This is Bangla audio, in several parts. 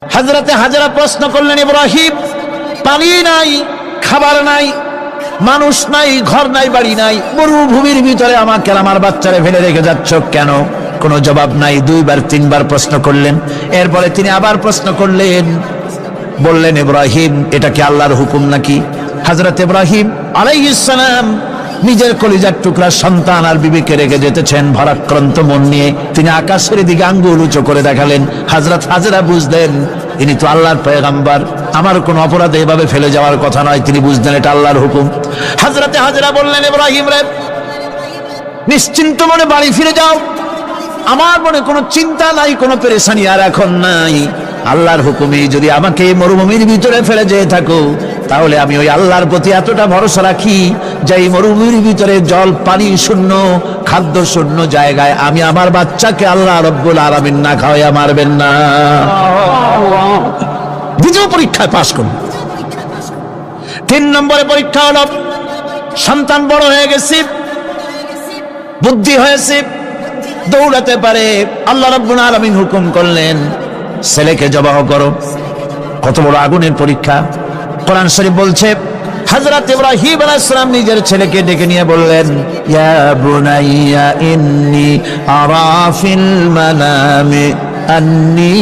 হযরতে হাজরা প্রশ্ন করলেন, ইব্রাহিম, পানি নাই, খাবার নাই, মানুষ নাই, ঘর নাই, বাড়ি নাই, মরুভূমির ভিতরে আমাকে আমার বাচ্চারে ফেলে রেখে যাচ্ছ কেন? কোনো জবাব নাই। দুইবার তিনবার প্রশ্ন করলেন। এরপরে তিনি আবার প্রশ্ন করলেন, বললেন, ইব্রাহিম, এটা কি আল্লাহর হুকুম নাকি? হযরত ইব্রাহিম আলাইহিস সালাম নিজের কলিজার টুকরা সন্তান আর বিবিকে রেখে যেতেছেন ভারাক্রান্ত মন নিয়ে। তিনি আকাশের দিকে আঙ্গুল উঁচু করে দেখালেন। হযরত হাজরা বুঝলেন ইনি তো আল্লাহর পয়গম্বর, আমার কোনো অপরাধে এভাবে ফেলে যাওয়ার কথা নয়। তিনি বুঝলেন এটা আল্লাহর হুকুম। হযরতে হাজরা বললেন, ইব্রাহিম রে, নিশ্চিন্ত মনে বাড়ি ফিরে যাও, আমার মনে কোনো চিন্তা নাই, কোনো পেরেশানি আর এখন নাই। আল্লাহর হুকুমে যদি আমাকে মরুভূমির ভিতরে ফেলে যেয়ে থাকো, তাহলে আমি ওই আল্লাহর প্রতি এতটা ভরসা রাখি যে এই মরুভূমির ভিতরে জল পানি শূন্য, খাদ্য শূন্য জায়গায় আমি আমার বাচ্চাকে আল্লাহ রব্বুল আলামিন না খাওয়াইয়া মারবেন না। দ্বিতীয় পরীক্ষায় পাশ করুন। 3 নম্বরে পরীক্ষা হলো, সন্তান বড় হয়ে গেছে, বুদ্ধি হয়েছে, দৌড়াতে পারে। আল্লাহ রাব্বুল আলামিন হুকুম করলেন, ছেলেকে জবাহ করো। কত বড় আগুনের পরীক্ষা! কোরআন শরীফ বলছে, হযরত ইব্রাহিম আলাইহিস সালাম নিজের ছেলেকে ডেকে নিয়ে বললেন, ইয়া বুনাইয়া ইন্নী আরা ফিল মানামি আন্নী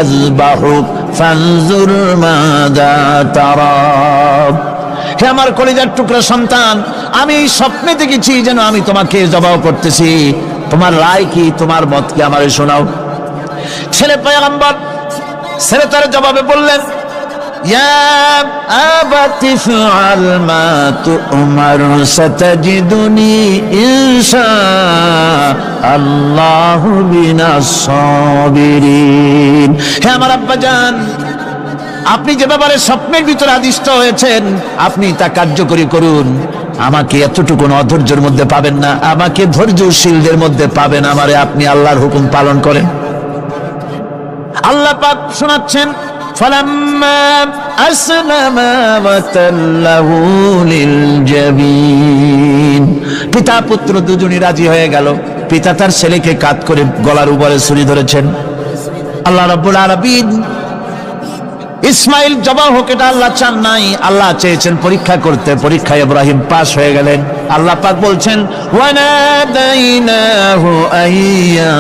আযবাহুক ফানজুর মাযা তারা। হে আমার কলিজার টুকরা সন্তান, আমি স্বপ্নে দেখেছি যেন আমি তোমাকে জবাহ করতেছি, তোমার রায় কি, তোমার মত কি, আমারে শোনাও। ছেলে পয়গম্বর, ছেলে তার জবাবে বললেন, ইয়া আবাতি ফাআল মা তু'মার সাতাজিদুনি ইনশাআল্লাহু মিনাস সাবিরিন। হে আমার আব্বাজান, আপনি যে ব্যাপারে স্বপ্নের ভিতরে আদিষ্ট হয়েছেন, আপনি তা কার্যকরী করুন। আমাকে এতটুকু অধৈর্যের মধ্যে পাবেন না, আমাকে ধৈর্যশীলদের মধ্যে পাবেন। আমারে আপনি আল্লাহর হুকুম পালন করেন। আল্লাহ পাক শোনাচ্ছেন, ফালাম্মা আসলামা ওয়াতাল্লাহু লিল জাবিন। পিতা পুত্র দুজনই রাজি হয়ে গেল। পিতা তার ছেলেকে কাঁধ করে গলার উপরে ছুরি ধরেছেন। আল্লাহ রাব্বুল আলামিন ইসমাইল জবাহ হোক, এটা আল্লাহ চান নাই, আল্লাহ চেয়েছেন পরীক্ষা করতে। পরীক্ষায় ইব্রাহিম পাস হয়ে গেলেন। আল্লাহ পাক বলছেন, ওয়ানাদাইনাহু আইয়া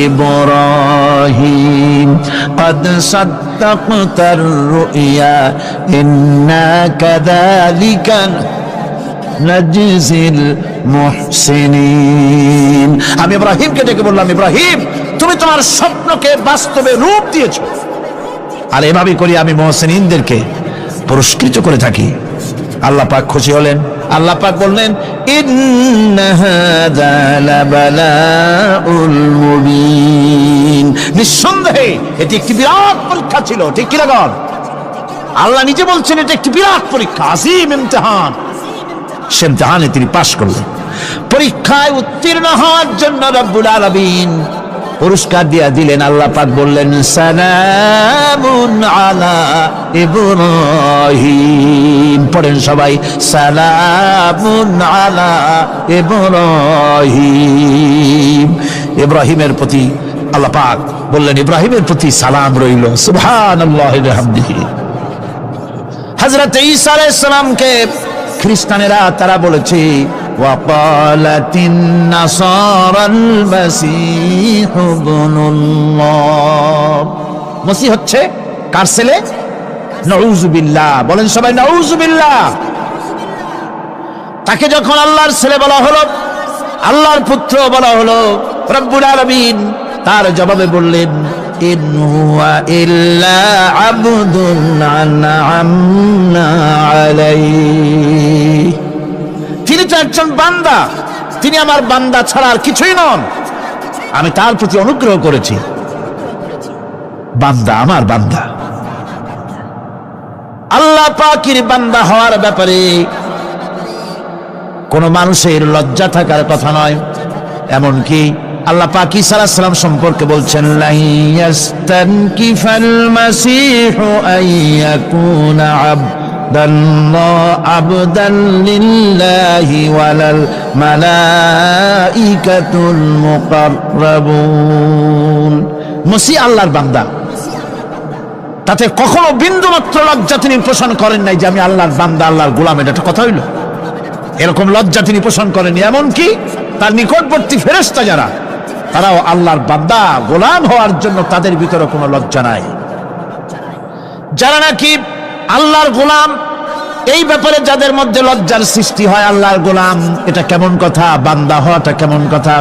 ইব্রাহিম ক্বাদ সাদ্দাকতার রুইয়া ইন্না কাযালিকা নাজিজিল মুহসিনিন। আমি ইব্রাহিমকে ডেকে বললাম, ইব্রাহিম, তুমি তোমার স্বপ্নকে বাস্তবে রূপ দিয়েছো, আর এভাবে করি আমি মুহসিনিনদেরকে পুরস্কৃত করে থাকি। আল্লাহ পাক খুশি হলেন। আল্লাহ পাক বললেন, ইন্না হাযা লাবালাউল মুবিন। নিঃসন্দেহে এটি একটি বিরাট পরীক্ষা ছিল। ঠিক কি না? আল্লাহ নিজে বলছেন এটা একটি বিরাট পরীক্ষা, আজিম ইমতিহান। সে ইমতিহানে তিনি পাশ করলেন। পরীক্ষায় উত্তীর্ণ হওয়ার জন্য রব্বুল আলামিন পুরস্কার দিয়া দিলেন। আল্লাহ পাক বললেন, সালামুন আলা ইব্রাহিম। পড়েন সবাই, সালামুন আলা ইব্রাহিম। ইব্রাহিমের প্রতি আল্লাহ পাক বললেন, ইব্রাহিমের প্রতি সালাম রইল। সুবহানাল্লাহি ওয়া বিহামদিহি। হযরত ঈসা আলাইহিস সালামকে খ্রিস্টানেরা তারা বলেছে, ওয়াকালাতিন নাসারাল মাসীহু ইবনুল্লাহ। মসিহ হচ্ছে কার ছেলে? নাউযুবিল্লাহ। বলেন সবাই, নাউযুবিল্লাহ। তাকে যখন আল্লাহর ছেলে বলা হলো, আল্লাহর পুত্র বলা হলো, রব্বুল আলামিন তার জবাবে বললেন, ইন হুয়া ইল্লা আবদুন আনআমনা আলাইহি। তিনি তো একজন বান্দা, তিনি আমার বান্দা ছাড়া আর কিছুই নন। আমি তার প্রতি অনুগ্রহ করেছি। বান্দা, আমার বান্দা। আল্লাহ পাকের বান্দা হওয়ার ব্যাপারে কোন মানুষের লজ্জা থাকার কথা নয়। এমনকি আল্লাহ পাক ঈসা আলাইহিস সালাম সম্পর্কে বলছেন, লা ইয়াস্তানকিফাল মাসীহু আইয়াকুনা আবদান লিল্লাহি ওয়ালাল মালাইকাতুল মুকাররাবুন। মসিহ আল্লাহর বান্দা, তাতে কখনো বিন্দু মাত্র লজ্জা তিনি পোষণ করেন নাই যে আমি আল্লাহর বান্দা, আল্লাহর গোলাম। এটা একটা কথা হইল? এরকম লজ্জা তিনি পোষণ করেননি। এমনকি তার নিকটবর্তী ফেরেশতা যারা, তারাও আল্লাহর বান্দা গোলাম হওয়ার জন্য তাদের ভিতরে কোনো লজ্জা নাই। যারা নাকি আল্লাহর গোলাম, এই ব্যাপারে যাদের মধ্যে লজ্জার সৃষ্টি হয়, আল্লাহর গোলাম এটা কেমন কথা, বান্দা হওয়াটা কেমন কথা,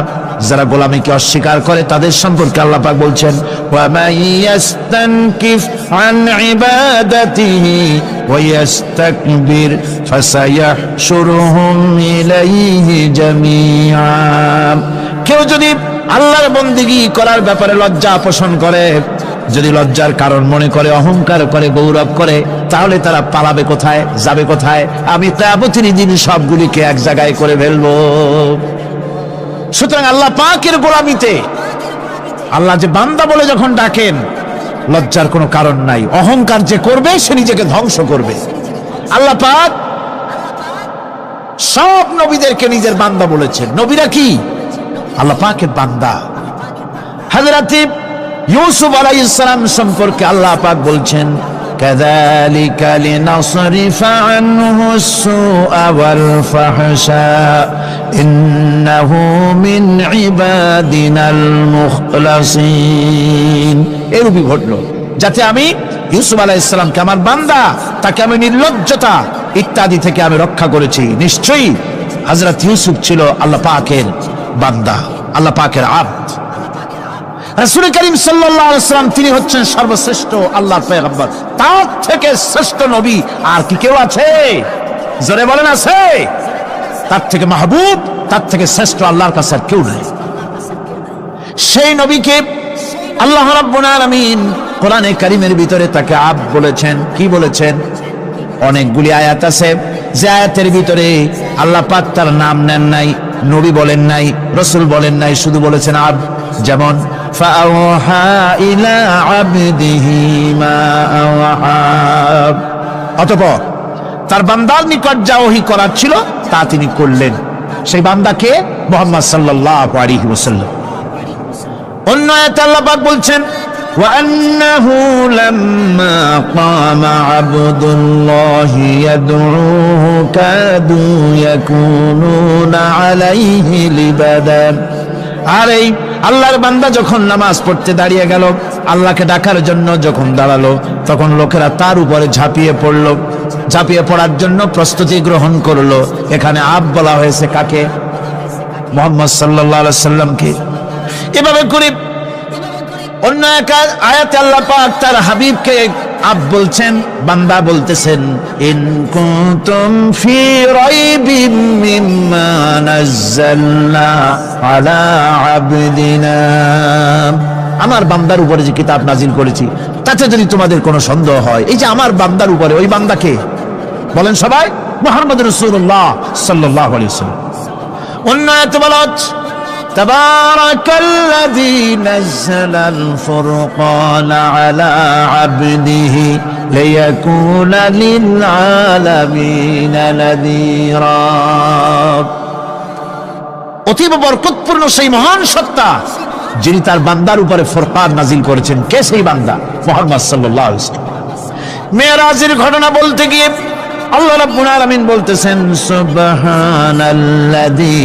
যারা গোলামীকে অস্বীকার করে তাদের সম্পর্কে আল্লাহ পাক বলছেন, ওয়া মাইয়াস্তানকিফ আন ইবাদাতিহি ওয়া ইস্তাকবির ফাসায়াহশুরুহুম ইলাইহি জামিআ। কেউ যদি আল্লাহর বন্দেগী করার ব্যাপারে লজ্জা পোষণ করে, যদি লজ্জার কারণ মনে করে, অহংকার করে, গৌরব করে, তাহলে তারা পালাবে কোথায়, যাবে কোথায়? আমি কিয়ামতের দিন সবগুলিকে এক জায়গায় করে ফেলবো। সুতরাং আল্লাহ পাকের গোলামিতে আল্লাহ যে বান্দা বলে যখন ডাকেন, লজ্জার কোনো কারণ নাই। অহংকার যে করবে সে নিজেকে ধ্বংস করবে। আল্লাহ পাক সব নবীদেরকে নিজের বান্দা বলেছেন। নবীরা কি আল্লাহ পাকের বান্দা। হযরত ইউসুফ আলাইহিস সালাম সম্পর্কে আল্লাহ পাক বলছেন, কাযালিকা লিনাসরিফা আনহু আস-সুআ ওয়াল ফাহশা ইন্নাহু মিন ইবাদিনাল মুখলাসিন। এরূপই ঘটলো যাতে আমি ইউসুফ আলাইহিস সালামকে, আমার বান্দা, তাকে আমি নির্লজ্জতা ইত্যাদি থেকে আমি রক্ষা করেছি। নিশ্চয়ই হযরত ইউসুফ ছিল আল্লাহ পাকের বান্দা, আল্লাহ পাকের আব্দ। রাসূল করিম সাল্লাল্লাহু আলাইহি ওয়াসাল্লাম তিনি হচ্ছেন সর্বশ্রেষ্ঠ আল্লাহর পয়গম্বর। তার থেকে শ্রেষ্ঠ নবী আর কি কেউ আছে? জোরে বলেন, আছে? তার থেকে মাহবুব, তার থেকে শ্রেষ্ঠ আল্লাহর কাছে আর কেউ নাই। সেই নবীকে আল্লাহ রাব্বুল আলামিন কোরআনে কারীমের ভিতরে তাকে আব্দ বলেছেন। কি বলেছেন? অনেকগুলি আয়াত আছে যে আয়াতের ভিতরে আল্লাহ পাক তার নাম নেন নাই, নবী বলেন নাই, রাসূল বলেন নাই, শুধু বলেছেন আব্দ। যেমন ফাআওহা ইলা আবদিহি মা আওহা, অতঃপর তার বান্দার নিকট যা ওহী করার ছিল তা তিনি করলেন। সেই বান্দাকে মুহাম্মদ সাল্লাল্লাহু আলাইহি ওয়াসাল্লাম। অন্য আয়াতে আল্লাহ পাক বলছেন, وأنه لما قام عبد الله يدعوه كادوا يكونون عليه لبدا। আর এই আল্লাহর বান্দা যখন নামাজ পড়তে দাঁড়িয়ে গেল, আল্লাহকে ডাকার জন্য যখন দাঁড়ালো, তখন লোকেরা তার উপরে ঝাঁপিয়ে পড়লো। ঝাঁপিয়ে পড়ার জন্য প্রস্তুতি গ্রহণ করলো। এখানে আব বলা হয়েছে কাকে? মুহাম্মদ সাল্লাল্লাহু আলাইহি সাল্লামকে। এভাবে করে অন্য এক আয়াতে আল্লাহ পাক তার হাবিবকে আব বলছেন, বান্দা বলতেছেন, ইন কুনতুম ফি রাইবিম মিম্মা নাযালনা আলা আবদিনা। আমার বান্দার উপরে যে কিতাব নাজিল করেছি তাতে যদি তোমাদের কোনো সন্দেহ হয়, এই যে আমার বান্দার উপরে, ওই বান্দাকে বলেন সবাই, মুহাম্মদ রাসূলুল্লাহ সাল্লাল্লাহু আলাইহি ওয়াসাল্লাম। অন্য আয়াতে বলা হচ্ছে, তাবারাকাল্লাযী নাযালাল ফুরকানা আলা আবদিহি লিয়াকুনা লিল আলামিনা নাযীরা। অতীব বরকতপূর্ণ সেই মহান সত্তা যিনি তার বান্দার উপরে ফুরকান নাজিল করেছেন। কে সেই বান্দা? মুহাম্মদ সাল্লাল্লাহু আলাইহি ওয়াসাল্লাম। মেরাজের ঘটনা বলতে গিয়ে আল্লাহ রাব্বুল আলামিন বলতেছেন, সুবহানাল্লাযী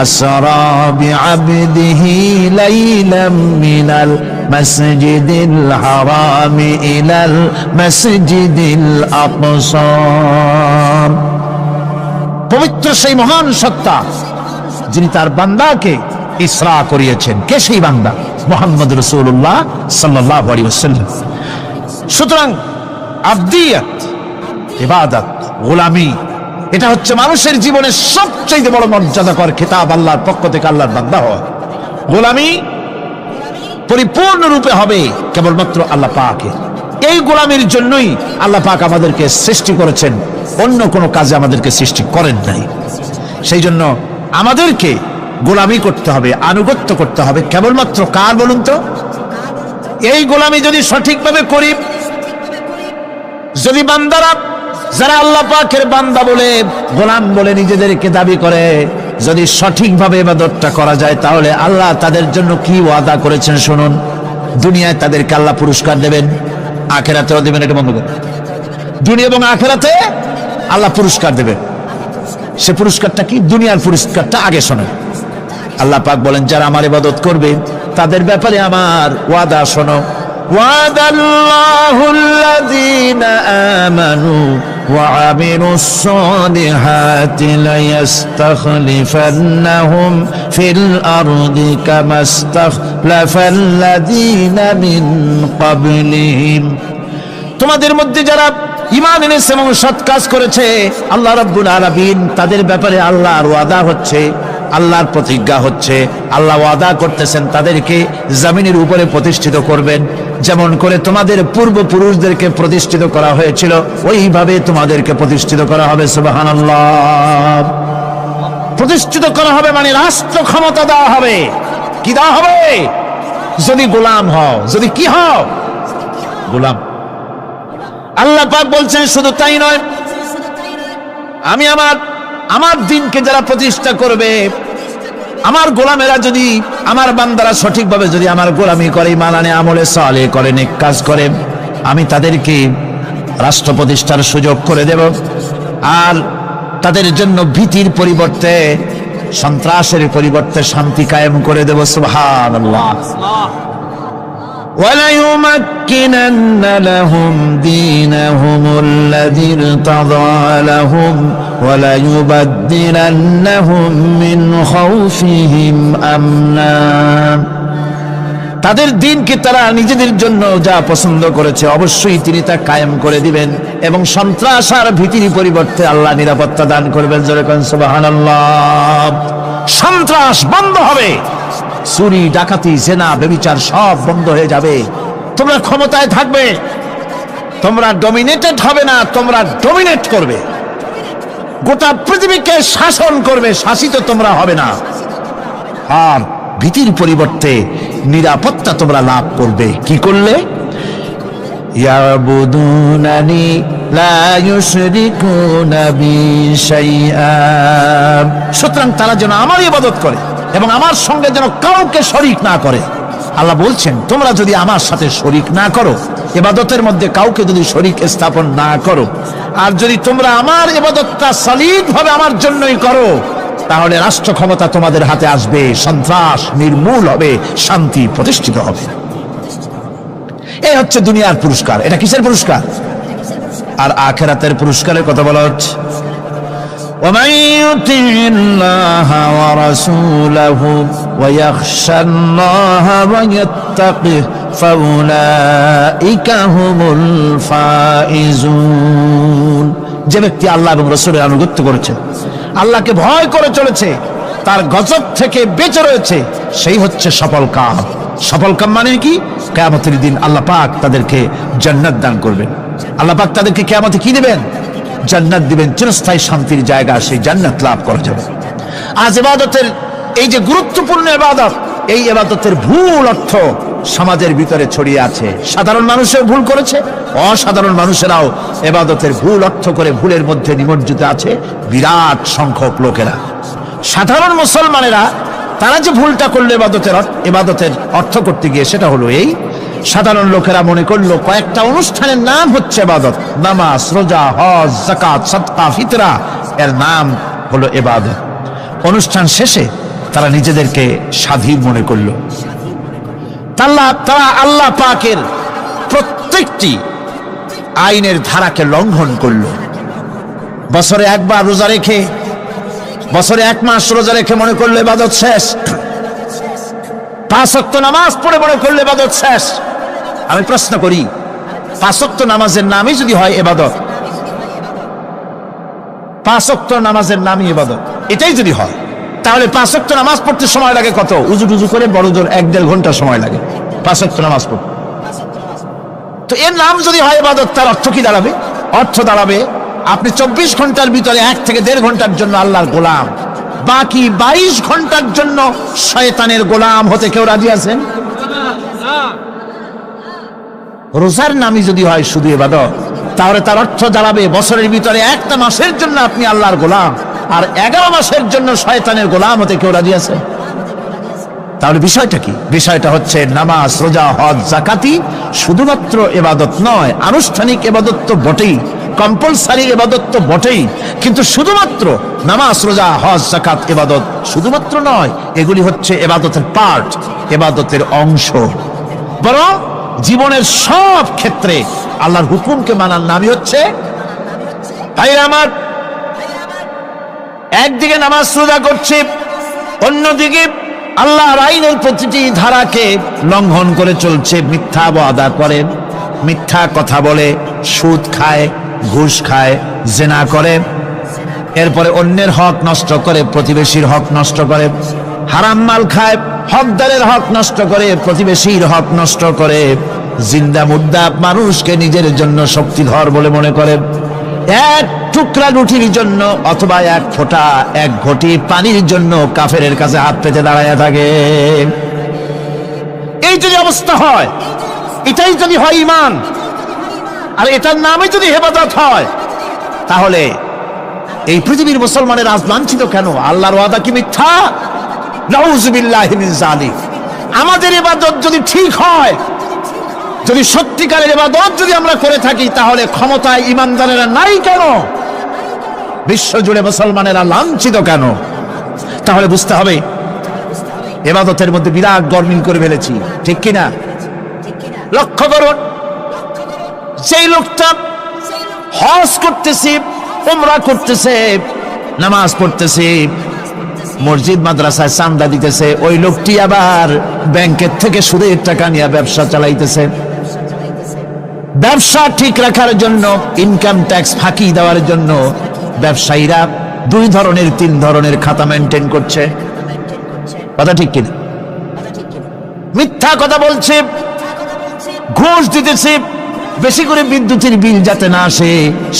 আসরা বিআবদিহি লাইলাম মিনাল মাসজিদিল হারামি ইলাল মাসজিদিল আকসা। পবিত্র সেই মহান সত্তা যিনি তার বান্দাকে ইসরা করিয়েছেন। কে সেই বান্দা? মুহাম্মদ রাসূলুল্লাহ সাল্লাল্লাহু আলাইহি ওয়াসাল্লাম। সুতরাং আবদিয়াত, ইবাদত, গোলামি, এটা হচ্ছে মানুষের জীবনের সবচেয়ে বড় মর্যাদাকর খেতাব আল্লাহর পক্ষ থেকে আল্লাহর বান্দা হওয়া। গোলামি পরিপূর্ণরূপে হবে কেবলমাত্র আল্লাহ পাকের। এই গোলামির জন্যই আল্লাহ পাক আমাদেরকে সৃষ্টি করেছেন, অন্য কোনো কাজে আমাদেরকে সৃষ্টি করেন নাই। সেই জন্য আমাদেরকে গোলামি করতে হবে, আনুগত্য করতে হবে কেবলমাত্র কার বলুন তো? এই গোলামি যদি সঠিকভাবে করি, যদি বান্দারা যারা আল্লাহ পাকের বান্দা বলে, গোলাম বলে নিজেদেরকে দাবি করে, যদি সঠিকভাবে ইবাদতটা করা যায়, তাহলে আল্লাহ তাদের জন্য কি ওয়াদা করেছেন শুনুন। দুনিয়ায় তাদেরকে আল্লাহ পুরস্কার দেবেন, আখেরাতেও দেবেন, এটা বন্ধ করে। দুনিয়া এবং আখেরাতে আল্লাহ পুরস্কার দেবে। সে পুরস্কারটা কি? দুনিয়ার পুরস্কারটা আগে শোনেন। আল্লাহ পাক বলেন, যারা আমার ইবাদত করবে তাদের ব্যাপারে আমার ওয়াদা শোনো। ওয়াদাল্লাহুল্লাযীনা আমানু ওয়া আমিলুস সালিহাতি লায়াস্তাখলিফান্নাহুম ফিল আরদি কামাস্তাখলাফাল্লাযীনা মিন ক্বাবলিহিম। তোমাদের মধ্যে যারা ঈমান এনেছে এবং সৎ কাজ করেছে, আল্লাহ রাব্বুল আলামিন তাদের ব্যাপারে আল্লাহর ওয়াদা হচ্ছে, আল্লাহর প্রতিজ্ঞা হচ্ছে, আল্লাহ ওয়াদা করতেছেন তাদেরকে জমিনের উপরে প্রতিষ্ঠিত করবেন। যেমন করে তোমাদের পূর্বপুরুষদেরকে প্রতিষ্ঠিত করা হয়েছিল, ওইভাবে তোমাদেরকে প্রতিষ্ঠিত করা হবে। সুবহানাল্লাহ। প্রতিষ্ঠিত করা হবে মানে রাষ্ট্র ক্ষমতা দেওয়া হবে। কি দেওয়া হবে? যদি গোলাম হও, যদি কি হও? গোলাম। আল্লাহ পাক বলছেন শুধু তাই নয়, আমি আমার দিনকে যারা প্রতিষ্ঠা করবে, আমার গোলামেরা যদি, আমার বান্দারা সঠিকভাবে যদি আমার গোলামি করে, ঈমান আনে, আমলে সালেহ করে, নেক কাজ করে, আমি তাদেরকে রাষ্ট্র প্রতিষ্ঠার সুযোগ করে দেব। আর তাদের জন্য ভীতির পরিবর্তে, সন্ত্রাসের পরিবর্তে শান্তি কায়েম করে দেব। সুবহানাল্লাহ। وَلَيُمَكِّنَنَّ لَهُمْ دِينَهُمُ الَّذِي ارْتَضَىٰ لَهُمْ وَلَيُبَدِّلَنَّهُم مِّنْ خَوْفِهِمْ أَمْنًا। তাদের দিনকে তারা নিজেদের জন্য যা পছন্দ করেছে অবশ্যই তিনি তা কায়েম করে দিবেন, এবং সন্ত্রাস আর ভীতির পরিবর্তে আল্লাহ নিরাপত্তা দান করবেন। জোরে কোন সুবহানাল্লাহ। সন্ত্রাস বন্ধ হবে, চুরি, ডাকাতি, জেনা, ব্যভিচার সব বন্ধ হয়ে যাবে। তোমরা ক্ষমতায় থাকবে, তোমরা ডমিনেটেড হবে না, তোমরা ডমিনেট করবে। গোটা পৃথিবীকে শাসন করবে, শাসিত তোমরা হবে না। আর ভীতির পরিবর্তে নিরাপত্তা তোমরা লাভ করবে। কি করলে? ইয়াবুদুনানি লা ইউশরিকুনা বি শাইআ। সুতরাং তারা যেন আমার ইবাদত করে এবং আমার সঙ্গে যেন কাউকে শরীক না করে। আল্লাহ বলছেন, তোমরা যদি আমার সাথে শরীক না করো, ইবাদতের মধ্যে কাউকে যদি শরীক স্থাপন না করো, আর যদি তোমরা আমার ইবাদতটা সলিড ভাবে আমার জন্যই করো, তাহলে রাষ্ট্র ক্ষমতা তোমাদের হাতে আসবে, সন্ত্রাস নির্মূল হবে, শান্তি প্রতিষ্ঠিত হবে। এই হচ্ছে দুনিয়ার পুরস্কার। এটা কিসের পুরস্কার? আর আখিরাতের পুরস্কারের কথা বলা হচ্ছে। ومن يطع الله ورسوله ويخشى الله ويتقه فأولئك هم الفائزون। যে ব্যক্তি আল্লাহ এবং রাসূলের আনুগত্য করেছে, আল্লাহকে ভয় করে চলেছে, তার গজব থেকে বেঁচে রয়েছে, সেই হচ্ছে সফল কাম। সফল কাম মানে কি? কিয়ামতের দিন আল্লাহ পাক তাদেরকে জান্নাত দান করবেন। আল্লাহ পাক তাদেরকে কিয়ামতে কি দিবেন? জান্নাত দিবেন, চিরস্থায়ী শান্তির জায়গা, সেই জান্নাত লাভ করা যাবে। আজ ইবাদতের এই যে গুরুত্বপূর্ণ ইবাদত, এই ইবাদতের ভুল অর্থ সমাজের ভিতরে ছড়িয়ে আছে। সাধারণ মানুষের ভুল করেছে, অসাধারণ মানুষেরাও ইবাদতের ভুল অর্থ করে ভুলের মধ্যে নিমজ্জিত আছে বিরাট সংখ্যক লোকেরা। সাধারণ মুসলমানেরা তারা যে ভুলটা করলো ইবাদতের অর্থ করতে গিয়ে, সেটা হলো এই, সাধারণ লোকেরা মনে করলো কয়েকটা অনুষ্ঠানের নাম হচ্ছে ইবাদত, নামাজ, রোজা, হজ, যাকাত, সাদকা, ফিতরা, এর নাম হলো ইবাদত। অনুষ্ঠান শেষে তারা নিজেদেরকে স্বাধীন মনে করলো। তারা আল্লাহ পাকের প্রত্যেকটি আইনের ধারাকে লঙ্ঘন করলো। বছরে একবার রোজা রেখে, বছরে 1 মাস রোজা রেখে মনে করলো ইবাদত শেষ। 5 ওয়াক্ত নামাজ পড়ে মনে করলো ইবাদত শেষ। আমি প্রশ্ন করি, 5 ওয়াক্ত নামাজের নামই যদি হয় ইবাদত, 5 ওয়াক্ত নামাজের নামই ইবাদত, এটাই যদি হয়, তাহলে 5 ওয়াক্ত নামাজ পড়তে সময় লাগে কত? উজু টুজু করে বড় জোর 1-1.5 ঘন্টা সময় লাগে 5 ওয়াক্ত নামাজ পড়তে। তো এর নাম যদি হয় ইবাদত, তার অর্থ কি দাঁড়াবে? অর্থ দাঁড়াবে আপনি 24 ঘন্টার ভিতরে 1 থেকে 1.5 ঘন্টার জন্য আল্লাহর গোলাম, বাকি 22 ঘন্টার জন্য শয়তানের গোলাম হতে কেউ রাজি আছেন? রোজার নামই যদি হয় শুধু ইবাদত, তাহলে তার অর্থ দাঁড়াবে বছরের ভিতরে 1টা মাসের জন্য আপনি আল্লাহর গোলাম, আর 11 মাসের জন্য শয়তানের গোলাম হতে কেউ রাজি আছে? তাহলে বিষয়টা কি? বিষয়টা হচ্ছে নামাজ, রোজা, হজ, যাকাতি শুধুমাত্র ইবাদত নয়, আনুষ্ঠানিক ইবাদত তো বটেই, কম্পালসারি ইবাদত তো বটেই, কিন্তু শুধুমাত্র নামাজ, রোজা, হজ, যাকাত ইবাদত শুধুমাত্র নয়, এগুলি হচ্ছে ইবাদতের পার্ট, ইবাদতের অংশ। বরং জীবনের সব ক্ষেত্রে আল্লাহর হুকুমকে মানার নামই হচ্ছে, ভাইরা আমার, একদিকে নামাজ রোজা করছে, অন্যদিকে আল্লাহর আইনের প্রতিটি ধারাকে লঙ্ঘন করে চলছে, মিথ্যা ওয়াদা করে, মিথ্যা কথা বলে, সুদ খায়, ঘুষ খায়, জেনা করে, এরপরে অন্যের হক নষ্ট করে, প্রতিবেশীর হক নষ্ট করে, হারাম মাল খায়, হকদারের হক নষ্ট করে, প্রতিবেশীর হক নষ্ট করে, জিন্দা মুর্দা মানুষকে নিজের জন্য শক্তিধর বলে মনে করে, এক টুকরা রুটির জন্য অথবা এক ফোঁটা, এক ঘটি পানির জন্য কাফেরের কাছে হাত পেতে দাঁড়ায় থাকে। এই যদি অবস্থা হয়, এটাই যদি হয় ঈমান, আর এটার নামে যদি ইবাদত হয়, তাহলে এই পৃথিবীর মুসলমানের আজ লাঞ্ছিত কেন? আল্লাহর ওয়াদা কি মিথ্যা? নাউযুবিল্লাহি মিন যালিক। আমাদের ইবাদত যদি ঠিক হয়, যদি সত্যিকারের ইবাদত যদি আমরা করে থাকি, তাহলে ক্ষমতায় ঈমানদারেরা নাই কেন? বিশ্বজুড়ে মুসলমানেরা লাঞ্ছিত কেন? তাহলে বুঝতে হবে ইবাদতের মধ্যে বিরাট গরমিল করে ফেলেছি, ঠিক কিনা? লক্ষ্য করুন, সেই লোকটা হজ করতেছে, উমরা করতেছে, নামাজ পড়তেছে, মসজিদ মাদ্রাসায় চাঁদা দিতেছে, ওই লোকটি আবার ব্যাংকের থেকে সুদের টাকা নিয়ে ব্যবসা চালাইতেছে। ব্যবসা ঠিক রাখার জন্য, ইনকাম ট্যাক্স ফাঁকি দেওয়ার জন্য ব্যবসায়ীরা 2 ধরনের 3 ধরনের খাতা মেনটেন করছে। কথা ঠিক কিনা? মিথ্যা কথা বলছে, ঘুষ দিতেছে, বেশি করে বিদ্যুতের বিল যাতে না আসে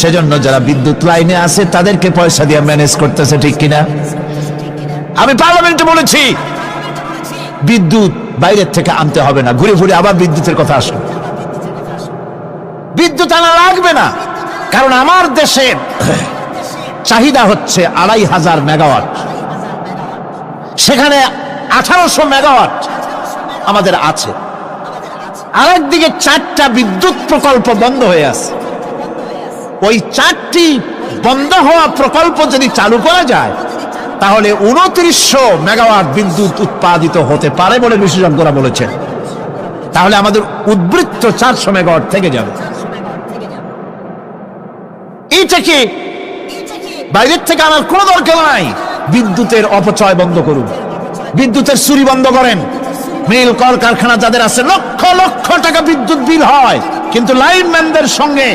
সেজন্য যারা বিদ্যুৎ লাইনে আছে তাদেরকে পয়সা দিয়ে ম্যানেজ করতেছে, ঠিক কিনা? আমি পার্লামেন্টে বলেছি বিদ্যুৎ বাইরের থেকে আনতে হবে না, ঘুরে ঘুরে আবার বিদ্যুতের কথা আসে। বিদ্যুৎ আনা লাগবে না, কারণ আমার দেশে চাহিদা হচ্ছে 2500 মেগাওয়াট, সেখানে 1800 মেগাওয়াট আমাদের আছে। আরেকদিকে 4টা বিদ্যুৎ প্রকল্প বন্ধ হয়ে আছে। ওই 4টি বন্ধ হওয়া প্রকল্প যদি চালু করা যায়, তাহলে 2900 মেগাওয়াট বিদ্যুৎ উৎপাদিত হতে পারে বলে বিশেষজ্ঞরা বলেছেন। তাহলে আমাদের উদ্বৃত্ত 400 মেগাওয়াট থেকে যাবে। এইটাকে বাইরের থেকে আনার কোনো দরকার নাই। বিদ্যুতের অপচয় বন্ধ করুন, বিদ্যুতের চুরি বন্ধ করেন। মিল কল কারখানা যাদের আছে, লক্ষ লক্ষ টাকা বিদ্যুৎ বিল হয়, কিন্তু লাইনম্যানদের সঙ্গে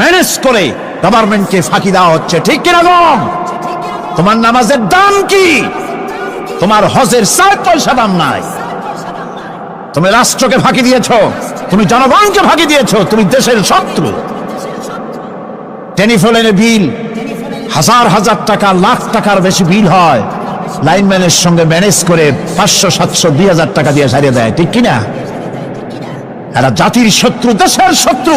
ম্যানেজ করে গভর্নমেন্টকে ফাঁকি দেওয়া হচ্ছে, ঠিক কিনা? তোমার নামাজের দাম কি? তোমার হজের 4 পয়সা দাম নাই। তুমি রাষ্ট্রকে ফাঁকি দিয়েছ, তুমি জনগণকে ফাঁকি দিয়েছ, তুমি দেশের শত্রু। টেলিফোনের বিল 1000 হাজার টাকা, লাখ টাকার বেশি বিল হয়, লাইনম্যানের সঙ্গে ম্যানেজ করে 500, 700, 2000 টাকা দিয়ে সারিয়ে দেয়, ঠিক কিনা? এরা জাতির শত্রু, দেশের শত্রু।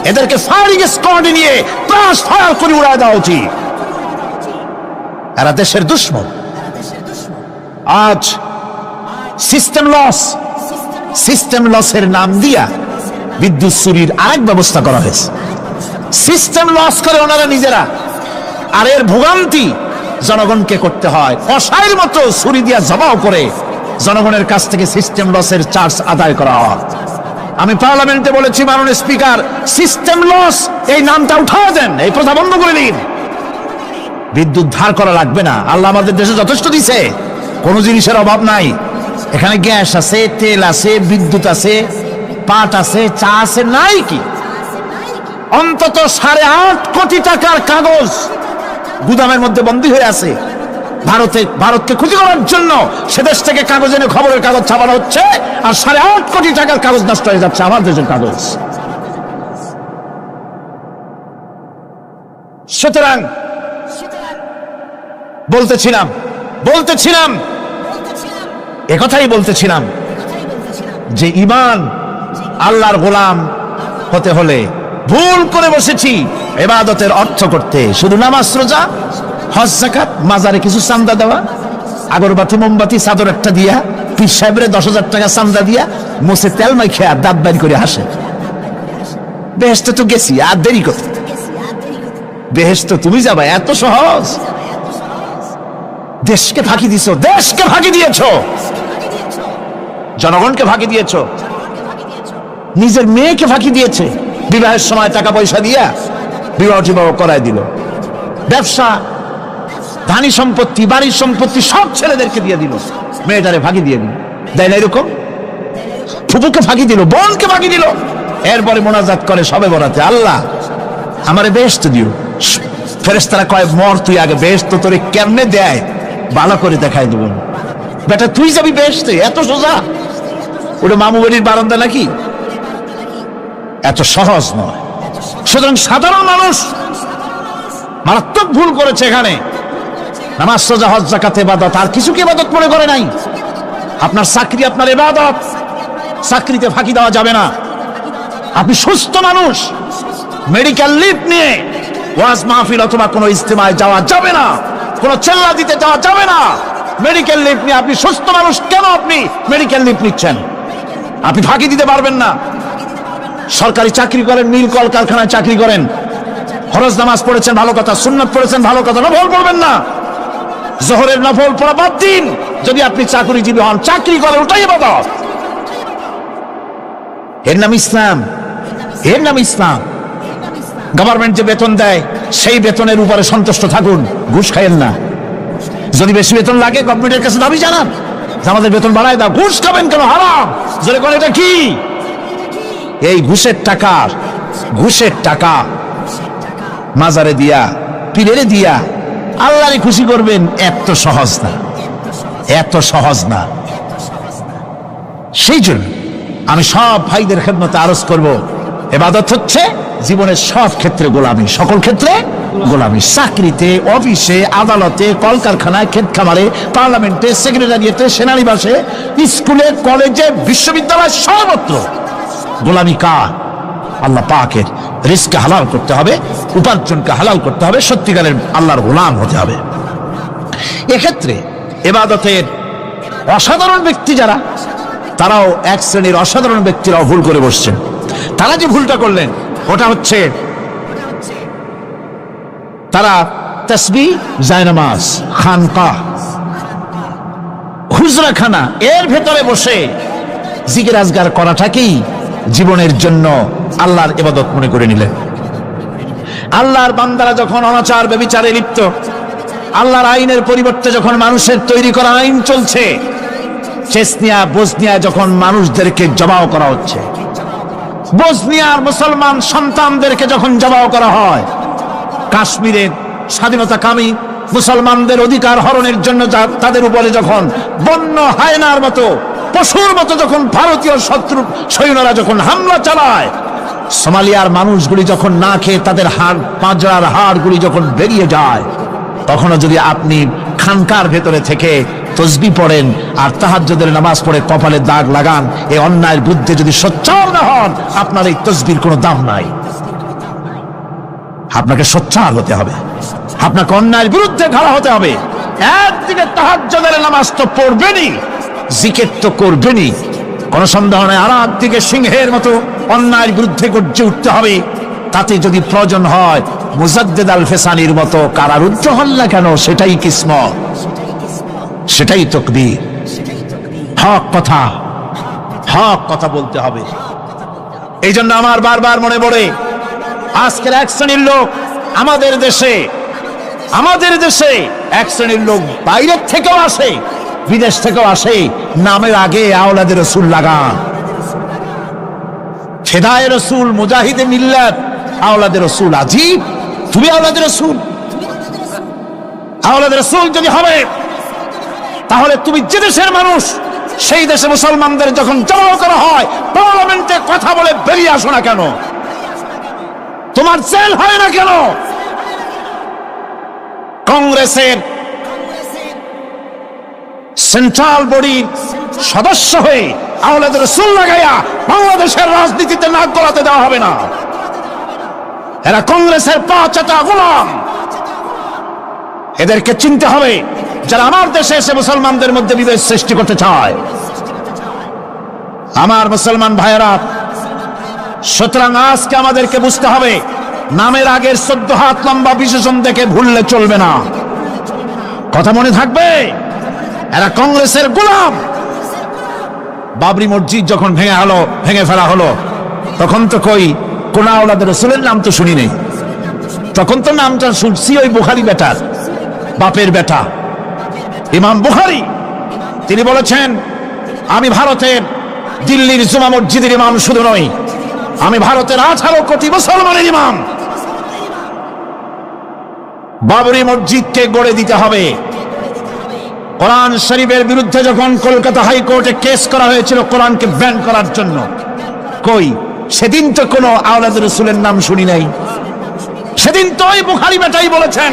এদেরকে ফায়ারিং স্কোয়াডে নিয়ে ক্রাশ ফায়ার করে উড়ায় দেওয়া উচিত। এরা দেশের দুশ্মন। আজ সিস্টেম লসের নাম দিয়া বিদ্যুৎ চুরির আরেক ব্যবস্থা করা হয়েছে। সিস্টেম লস করে ওনারা নিজেরা, আর এর ভোগান্তি জনগণকে করতে হয়। কসাইয়ের মতো ছুরি দিয়া জবাও করে জনগণের কাছ থেকে সিস্টেম লসের চার্জ আদায় করা হয়। আমি পার্লামেন্টে বলেছি, মাননীয় স্পিকার, সিস্টেম লস এই নামটা উঠায় দেন, এই প্রথা বন্ধ করে দিন। বিদ্যুৎ ধার করা লাগবে না, আল্লাহ আমাদের দেশে যথেষ্ট দিছে, কোনো জিনিসের অভাব নাই। এখানে গ্যাস আছে, তেল আছে, বিদ্যুৎ আছে, পাট আছে, চা আছে, নাই কি? অন্তত 8.5 কোটি টাকার কাগজ গুদামের মধ্যে বন্দী হয়ে আছে। ভারতকে ক্ষতি করার জন্য সে দেশ থেকে কাগজ এনে খবরের কাগজ ছাপানো হচ্ছে, আর 8.5 কোটি টাকার কাগজ নষ্ট হয়ে যাচ্ছে আমার দেশের কাগজ। সুতরাং বলতেছিলাম একথাই বলতেছিলাম যে ঈমান আল্লাহর গোলাম হতে হলে ভুল করে বসেছি ইবাদতের অর্থ করতে, শুধু নামাজ, রোজা, হজ, যাকাত, মাজারে কিছু চাঁদা দেওয়া, আগরবাতি, মোমবাতি, চাদর একটা দিয়া পীর সাহেবের 10,000 টাকা চান্দা দিয়া মোছে তেল মাই খেয়া দাঁত বাড়ি করে হাসে। বেহেশতে তো গেছি, আর দেরি কত? বেহেশতে তুমি যাবা এত সহজ? দেশকে ফাঁকি দিছো, দেশকে ফাঁকি দিয়েছো, জনগণকে ফাঁকি দিয়েছো, নিজের মেয়েকে ফাঁকি দিয়েছে। বিবাহের সময় টাকা পয়সা দিয়া বিবাহ টিবাহ করায় দিল। ব্যবসা, ধানি সম্পত্তি, বাড়ির সম্পত্তি সব ছেলেদেরকে দিয়ে দিল, মেয়েটারে ফাঁকি দিয়ে দিল। দেয় না এরকম? ফুপুকে ফাঁকি দিল, বোনকে ফাঁকি দিল। এরপরে মোনাজাত করে সবে বরাতে, আল্লাহ আমারে বেহেশত দিও। ফেরেশতারা কয় মর তুই আগে, বেহেশত তোরে কেমনে দেয় ভালো করে দেখাই দেব। বেটা তুই যাবি বেহেশতে? এত সোজা? ওটা মামু বাড়ির বারান্দা নাকি? এত সহজ নয়। সুতরাং সাধারণ মানুষ মারাত্মক ভুল করেছে এখানে। নামাজ, রোজা, হজ, যাকাত ইবাদত, আর কিছু কি ইবাদত মনে করে নাই? আপনার চাকরি আপনার ইবাদত, চাকরিতে ফাঁকি দেওয়া যাবে না। আপনি সুস্থ মানুষ, মেডিকেল লিভ নিয়ে ওয়াজ মাহফিল অথবা কোনো ইজতেমায় যাওয়া যাবে না, কোনো চেল্লা দিতে যাওয়া যাবে না। মেডিকেল লিভ নিয়ে আপনি সুস্থ মানুষ, কেন আপনি মেডিকেল লিভ নিচ্ছেন? আপনি ফাঁকি দিতে পারবেন না। সরকারি চাকরি করেন, মিল কল কারখানায় চাকরি করেন, ফরজ নামাজ পড়েছেন ভালো কথা, সুন্নাত পড়েছেন ভালো কথা, নফল পড়বেন না। জোহরের নফল পড়া বাদ দিন। যদি আপনি চাকরিজীবী হন, চাকরি করেন, ওটাই ইবাদত। এর নাম ইসলাম, এর নাম ইসলাম। গভর্নমেন্ট যে বেতন দেয় সেই বেতনের উপরে সন্তুষ্ট থাকুন, ঘুষ খাইয়েন না। যদি বেশি বেতন লাগে গভর্নমেন্টের কাছে দাবি জানান, আমাদের বেতন বাড়ায় দাও। ঘুষ খাবেন কেন? হারাম। জোরে করে এটা কি? এই ঘুষের টাকা, ঘুষের টাকা মাজারে দিয়া, পীরেরে দিয়া আল্লাহরে খুশি করবেন, এত সহজ না, এত সহজ না। সেই জন্য আমি সব ভাইদের খেদমতে আরজ করব, ইবাদত হচ্ছে জীবনের সব ক্ষেত্রে গোলামি, সকল ক্ষেত্রে গোলামি। চাকরিতে, অফিসে, আদালতে, কলকারখানায়, ক্ষেত খামারে, পার্লামেন্টে, সেক্রেটারিয়েটে, সেনানিবাসে, স্কুলে, কলেজে, বিশ্ববিদ্যালয়, সর্বত্র গোলামি কার? আল্লাহ পাকের। রিজকে হালাল করতে হবে, উপার্জনকে হালাল করতে হবে, সত্যিকারের আল্লাহর গোলাম হতে হবে। এক্ষেত্রে ইবাদতের অসাধারণ ব্যক্তি যারা, তারাও এক শ্রেণীর অসাধারণ ব্যক্তিরাও ভুল করে বসছেন। তারা যে ভুলটা করলেন ওটা হচ্ছে তারা তাসবিহ, জায়নামাজ, খানকা, হুজরাখানা এর ভেতরে বসে জিকির আজগার করাটাকেই জীবনের জন্য আল্লাহর ইবাদত মনে করে নিলেন। আল্লাহর বান্দারা যখন অনাচার ব্যভিচারে লিপ্ত, আল্লাহর আইনের পরিবর্তে যখন মানুষের তৈরি করা আইন চলছে, চেচনিয়া, বসনিয়া যখন মানুষদেরকে জবাও করা হচ্ছে, বসনিয়ার মুসলমান সন্তানদেরকে যখন জবাও করা হয়, কাশ্মীরের স্বাধীনতাকামী মুসলমানদের অধিকার হরণের জন্য তাদের উপরে যখন বন্য হায়নার মতো, পশুর মতো যখন ভারতীয় শত্রু সৈন্যরা যখন হামলা চালায়, সোমালিয়ার মানুষগুলি যখন না খেয়ে তাদের হাড়, পাঁজরার হাড়গুলি যখন বেরিয়ে যায়, তখনও যদি আপনি খানকার ভেতরে থেকে তসবিহ পড়েন আর তাহাজ্জুদের নামাজ পড়ে কপালে দাগ লাগান, এই অন্যায়ের বিরুদ্ধে যদি সোচ্চার না হন, আপনার এই তসবির কোনো দাম নাই। আপনাকে সোচ্চার হতে হবে, আপনাকে অন্যায়ের বিরুদ্ধে খাড়া হতে হবে। একদিকে তাহাজ্জুদের নামাজ তো পড়বেনই, জিকির তো করবেনই, কোন সন্দেহ নেই। আর একদিকে সিংহের মতো অন্যায়ের বিরুদ্ধে গর্জে উঠতে হবে। তাতে যদি প্রয়োজন হয় মুজাদ্দেদ আল ফেসানির মতো কারারুদ্ধ হন না কেন, সেটাই কিসমত, সেটাই তাকদীর। হক কথা, হক কথা বলতে হবে। এই জন্য আমার বারবার মনে পড়ে আজকের এক শ্রেণীর লোক আমাদের দেশে, আমাদের দেশে এক শ্রেণীর লোক বাইরের থেকেও আসে, বিদেশ থেকেও আসে, নামের আগে আওলাদে রসুল লাগান। ফেদায়ে রসুল, মুজাহিদে মিল্লাত, আওলাদে রসুল। আজীব, তুমি আওলাদে রসুল, আওলাদে রসুল যদি হবে তাহলে তুমি যে দেশের মানুষ, সেই দেশে মুসলমানদের যখন জবাও করা হয়, পার্লামেন্টে কথা বলে বেরিয়ে আসো না কেন? তোমার জেল হয় না কেন? কংগ্রেসের সেন্ট্রাল বডির সদস্য হয়ে আওলাদে রসুল লাগাইয়া বাংলাদেশের রাজনীতিতে নাক গলাতে দেওয়া হবে না। এরা কংগ্রেসের পা চাটা গোলাম। এদেরকে চিনতে হবে, যারা আমার দেশে এসে মুসলমানদের মধ্যে বিভেদ সৃষ্টি করতে চায়। আমার মুসলমান ভাইয়েরা, সুতরাং আজকে আমাদেরকে বুঝতে হবে, নামের আগের 14 হাত লম্বা বিশেষণ দেখে ভুললে চলবে না। কথা মনে থাকবে, এরা কংগ্রেসের গোলাম। বাবরি মসজিদ যখন ভেঙে ফেলা হলো, তখন তো কোন আওলাদ রাসূলের নাম তো শুনি নেই। তখন তো নামটা শুনছি ওই বুখারী বেটার, বাপের বেটা ইমাম বুখারী। তিনি বলেছেন, আমি ভারতের দিল্লির জুমা মসজিদের ইমাম শুধু নই, আমি ভারতের 18 কোটি মুসলমানের ইমাম। বাবরি মসজিদকে গড়ে দিতে হবে। কোরআন শরীফের বিরুদ্ধে যখন কলকাতা হাইকোর্টে কেস করা হয়েছিল কোরআনকে ব্যান করার জন্য, সেদিন তো কোনো আওলাদ রাসূলের নাম শুনি নাই। সেদিন তো ওই বুখারী বেটাই বলেছেন,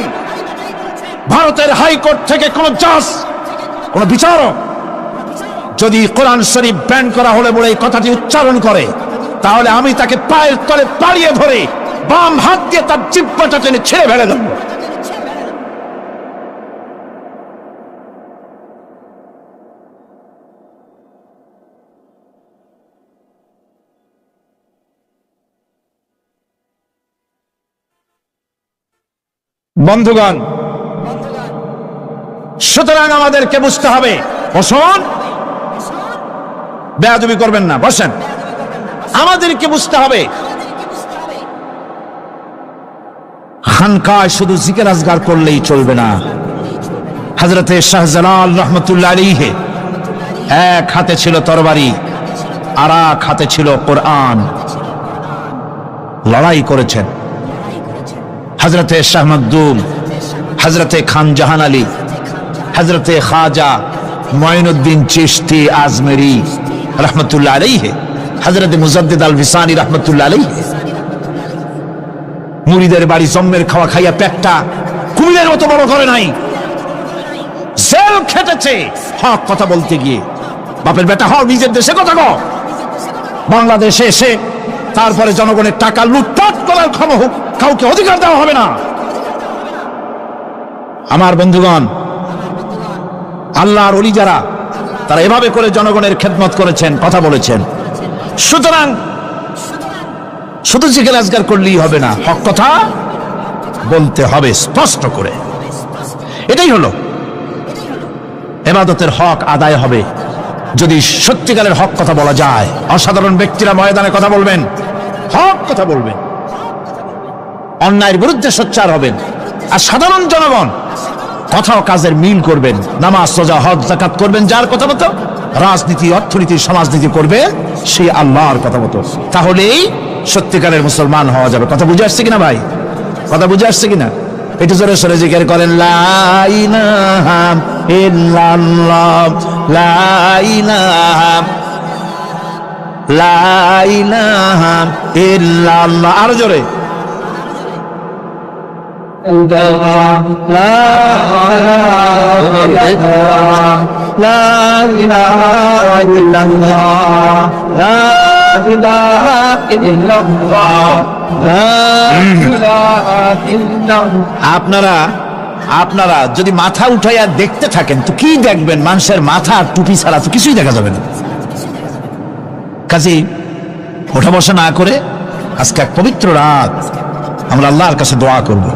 ভারতের হাইকোর্ট থেকে কোন জাজ, কোন বিচারক যদি কোরআন শরীফ ব্যান করা হলে বলে এই কথাটি উচ্চারণ করে, তাহলে আমি তাকে পায়ের তলে পাড়িয়ে ধরে বাম হাত দিয়ে তার জিহ্বাটা টেনে ছেড়ে ফেলে দেব। বন্ধুগণ, সুতরাং আমাদেরকে বুঝতে হবে, বসুন, বেয়াদবি করবেন না, বসেন। আমাদেরকে বুঝতে হবে, খানকায় শুধু জিকির আজগার করলেই চলবে না। হযরতে শাহজালাল রহমতুল্লাহ আলাইহি এক হাতে ছিল তরবারি, আর এক হাতে ছিল কোরআন। লড়াই করেছেন হযরতে শাহ মখদুম, হযরতে খান জাহান আলী, হযরতে খাজা মঈনুদ্দিন চিশতি আজমেরি রহমতুল্লাহ আলাইহি, হযরতে মুজাদ্দিদ আল ভিসানি রহমতুল্লাহ আলাইহি। মুরিদের বাড়ি জম্মের খাওয়া খাইয়া পেটটা কুমিরের মতো বড় করে নাই, জেল খেটেছে হক কথা বলতে গিয়ে। বাপের বেটা হও, নিজের দেশে কথা কও। বাংলাদেশে এসে তারপরে জনগণের টাকা লুটপাট করার কাউকে অধিকার দেওয়া হবে না। আমার বন্ধুগণ, আল্লাহর ওলি যারা, তারা এভাবে করে জনগণের খেদমত করেছেন, কথা বলেছেন। সুতরাং শুধু জিকির আজগার করলেই হবে না, হক কথা বলতে হবে স্পষ্ট করে। এটাই হলো ইবাদতের হক আদায় হবে যদি সত্যিকারের হক কথা বলা যায়। অসাধারণ ব্যক্তিরা ময়দানে কথা বলবেন, হক কথা বলবেন, অন্যায়ের বিরুদ্ধে সোচ্চার হবেন। আর সাধারণ জনগণ কথা ও কাজের মিল করবেন, নামাজ রোজা হজ যাকাত করবেন যার কথা মতো, রাজনীতি অর্থনীতি সমাজনীতি করবে সেই আল্লাহর কথা মতো। তাহলেই সত্যিকারের মুসলমান হওয়া যাবে। কথা বুঝে আসছে কিনা ভাই? কথা বুঝে আসছে কিনা? একটু জোরে সরে জিকির করেন, লা ইলাহা ইল্লাল্লাহ, লা ইলাহা, লা ইলাহা ইল্লাল্লাহ। আরো জোরে, আপনারা যদি মাথা উঠাইয়া দেখতে থাকেন তো কি দেখবেন? মানুষের মাথা আর টুপি ছাড়া তো কিছুই দেখা যাবে না। কাজেই ওঠা বসা না করে আজকে এক পবিত্র রাত আমরা আল্লাহর কাছে দোয়া করব।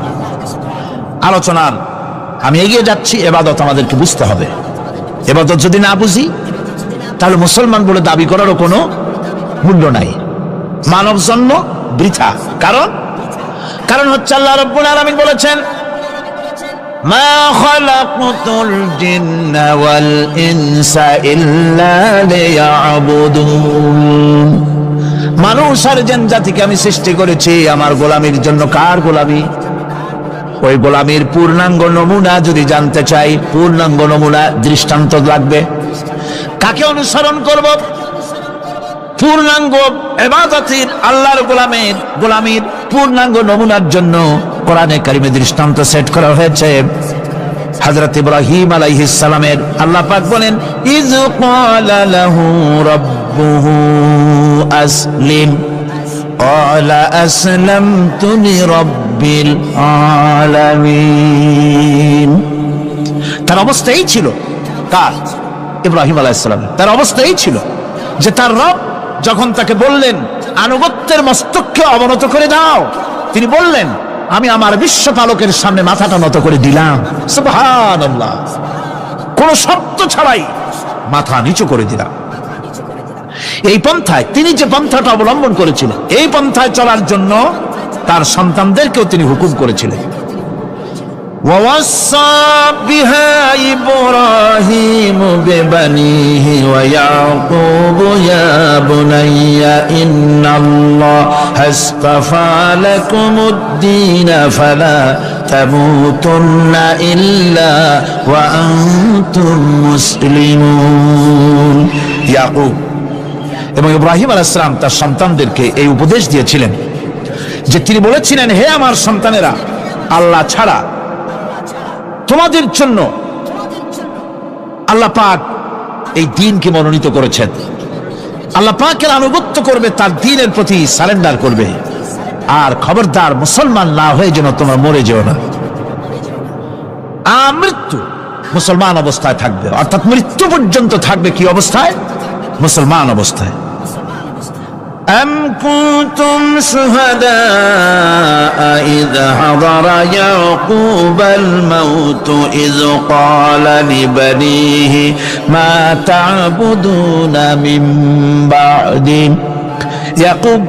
আলোচনার আমি এগিয়ে যাচ্ছি। এবাদত আমাদেরকে বুঝতে হবে। এবাদত যদি না বুঝি তাহলে মুসলমান বলে দাবি করারও কোনো মূল্য নাই, মানব জন্ম বৃথা। কারণ হচ্ছে আল্লাহ রাব্বুল আলামিন বলেছেন, মা খালাকতুল জিন্না ওয়াল ইনসা ইল্লা লিয়াবুদুন। মানুষ আর জিন জাতিকে আমি সৃষ্টি করেছি আমার গোলামির জন্য। কার গোলামি? ওই গোলামির পূর্ণাঙ্গ নমুনা যদি জানতে চাই, পূর্ণাঙ্গ নমুনা দৃষ্টান্ত লাগবে। কাকে অনুসরণ করব? পূর্ণাঙ্গ ইবাদতের আল্লাহর গোলামির পূর্ণাঙ্গ নমুনার জন্য কোরআনে কারিমে দৃষ্টান্ত সেট করা হয়েছে। হযরত ইব্রাহিম আলাইহিস সালামের আল্লাহ পাক বলেন, ইয ক্বালা লাহু রাব্বুহু আসলিম ক্বালা আসলামতু লিরাব্বিল আলামিন। তার অবস্থা এই ছিল। কার? ইব্রাহিম আলাইহিস সালাম। তার অবস্থা এই ছিল যে তার রব যখন তাকে বললেন আনুগত্যের মস্তককে অবনত করে দাও, তিনি বললেন আমি আমার বিশ্বপালকের সামনে মাথাটা নত করে দিলাম। সুবহানাল্লাহ, কোন শর্ত ছাড়াই মাথা নিচু করে দিলাম। এই পন্থায় তিনি যে পন্থাটা অবলম্বন করেছিলেন, এই পন্থায় চলার জন্য তার সন্তানদেরকেও তিনি হুকুম করেছিলেন। ووصى بها إبراهيم ببنيه ويعقوب يا بني إن الله اصطفى لكم الدين فلا تموتن إلا وأنتم مسلمون। ইয়াকুব এবং ইব্রাহিম আলাইহিস সালাম তার সন্তানদেরকে এই উপদেশ দিয়েছিলেন যে তিনি বলেছিলেন, হে আমার সন্তানেরা, আল্লাহ ছাড়া তোমাদের জন্য আল্লাহ পাক এই দ্বীনকে মনোনীত করেছেন। আল্লাহ পাকের আনুগত্য করবে, তার দ্বীনের প্রতি সারেন্ডার করবে। আর খবরদার মুসলমান না হয়ে যেন তোমরা মরে যেও না। মৃত্যু মুসলমান অবস্থায় থাকবে, অর্থাৎ মৃত্যু পর্যন্ত থাকবে কি অবস্থায়? মুসলমান অবস্থায়। أم كنتم شهداء إذ حضر يعقوب الموت إذ قال لبنيه ما تعبدون من بعدي। ইয়াকুব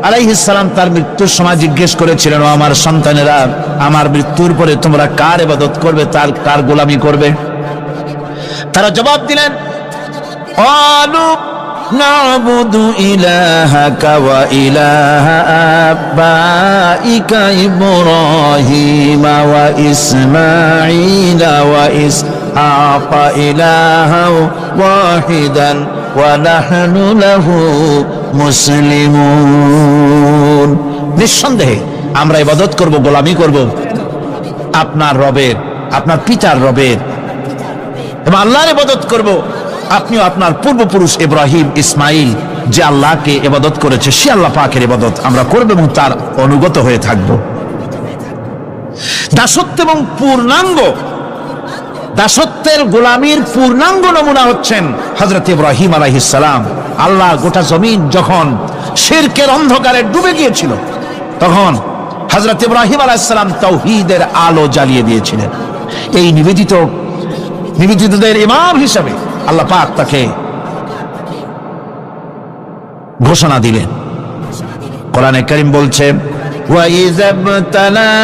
আলাইহিস সালাম তার মৃত্যুর সময় জিজ্ঞেস করেছিলেন, ও আমার সন্তানেরা, আমার মৃত্যুর পরে তোমরা কার ইবাদত করবে, তার কার গোলামি করবে? তারা জবাব দিলেন, قالوا نعبد إلهك وإله آبائك إبراهيم وإسماعيل وإسحاق إلها واحدا ونحن له মুসলিমুন। নিঃসন্দেহে আমরা ইবাদত করব, গোলামি করব আপনার রবের, আপনার পিতার রবের, এবং আল্লাহর ইবাদত করব। আপনিও আপনার পূর্বপুরুষ ইব্রাহিম, ইসমাইল যে আল্লাহকে ইবাদত করেছে, সে আল্লাহ পাকের ইবাদত আমরা করব এবং তার অনুগত হয়ে থাকব। দাসত্ব এবং পূর্ণাঙ্গ দাসত্বের গোলামীর পূর্ণাঙ্গ নমুনা হচ্ছেন হযরত ইব্রাহিম আলাইহিস সালাম। আল্লাহ গোটা জমিন যখন শিরকের অন্ধকারে ডুবে গিয়েছিল, তখন হযরত ইব্রাহিম আলাইহিস সালাম তাওহীদের আলো জ্বালিয়ে দিয়েছিলেন। এই নিবেদিতদের ইমাম হিসাবে আল্লাহ পাক তাকে ঘোষণা দিলেন। কোরআনে কারীম বলছে, وَإِذَا ابْتَلَى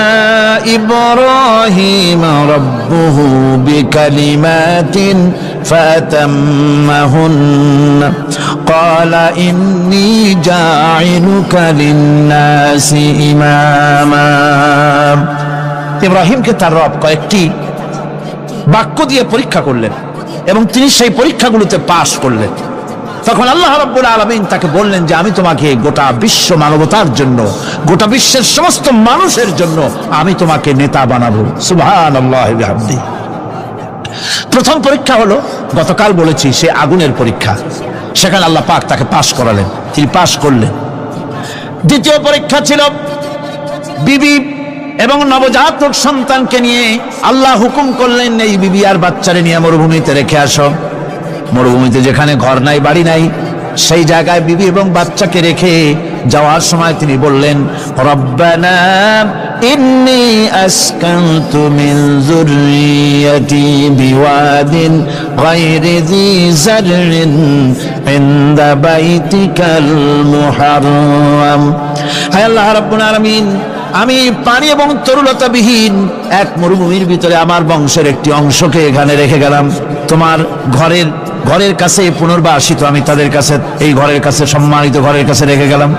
إِبْرَاهِيمَ رَبُّهُ بِكَلِمَاتٍ فَأَتَمَّهُنَّ قَالَ إِنِّي جَاعِلُكَ لِلنَّاسِ إِمَامًا। ইব্রাহিমকে তার রব কয়েকটি বাক্য দিয়ে পরীক্ষা করলেন এবং তিনি সেই পরীক্ষাগুলোতে পাশ করলেন। তখন আল্লাহ রাব্বুল আলামিন তাকে বললেন যে আমি তোমাকে গোটা বিশ্ব মানবতার জন্য, গোটা বিশ্বের সমস্ত মানুষের জন্য আমি তোমাকে নেতা বানাবো। সুবহানাল্লাহি ওয়া বিহামদিহি। প্রথম পরীক্ষা হলো, গতকাল বলেছি, সে আগুনের পরীক্ষা। সেখানে আল্লাহ পাক তাকে পাশ করালেন, তিনি পাশ করলেন। দ্বিতীয় পরীক্ষা ছিল বিবি এবং নবজাতক সন্তানকে নিয়ে আল্লাহ হুকুম করলেন, এই বিবি আর বাচ্চারে নিয়ে মরুভূমিতে রেখে আসো। মরুভূমিতে যেখানে ঘর নাই, বাড়ি নাই, সেই জায়গায় বিবি এবং বাচ্চাকে রেখে যাওয়ার সময় তিনি বললেন, রব্বানা ইন্নী আসকানতু মিন যুররিয়াতি বিওয়াদিন গায়রি যী যাররিন ইনদা বাইতিকাল মুহাররাম। হে আল্লাহ রাব্বুল আলামিন, আমি পানি এবং তরুলতাবিহীন এক মরুভূমির ভিতরে আমার বংশের একটি অংশকে এখানে রেখে গেলাম। তোমার ঘরের কাছে পুনর্বাসিত আমি তাদের কাছে, এই ঘরের কাছে, সম্মানিত ঘরের কাছে রেখে গেলাম।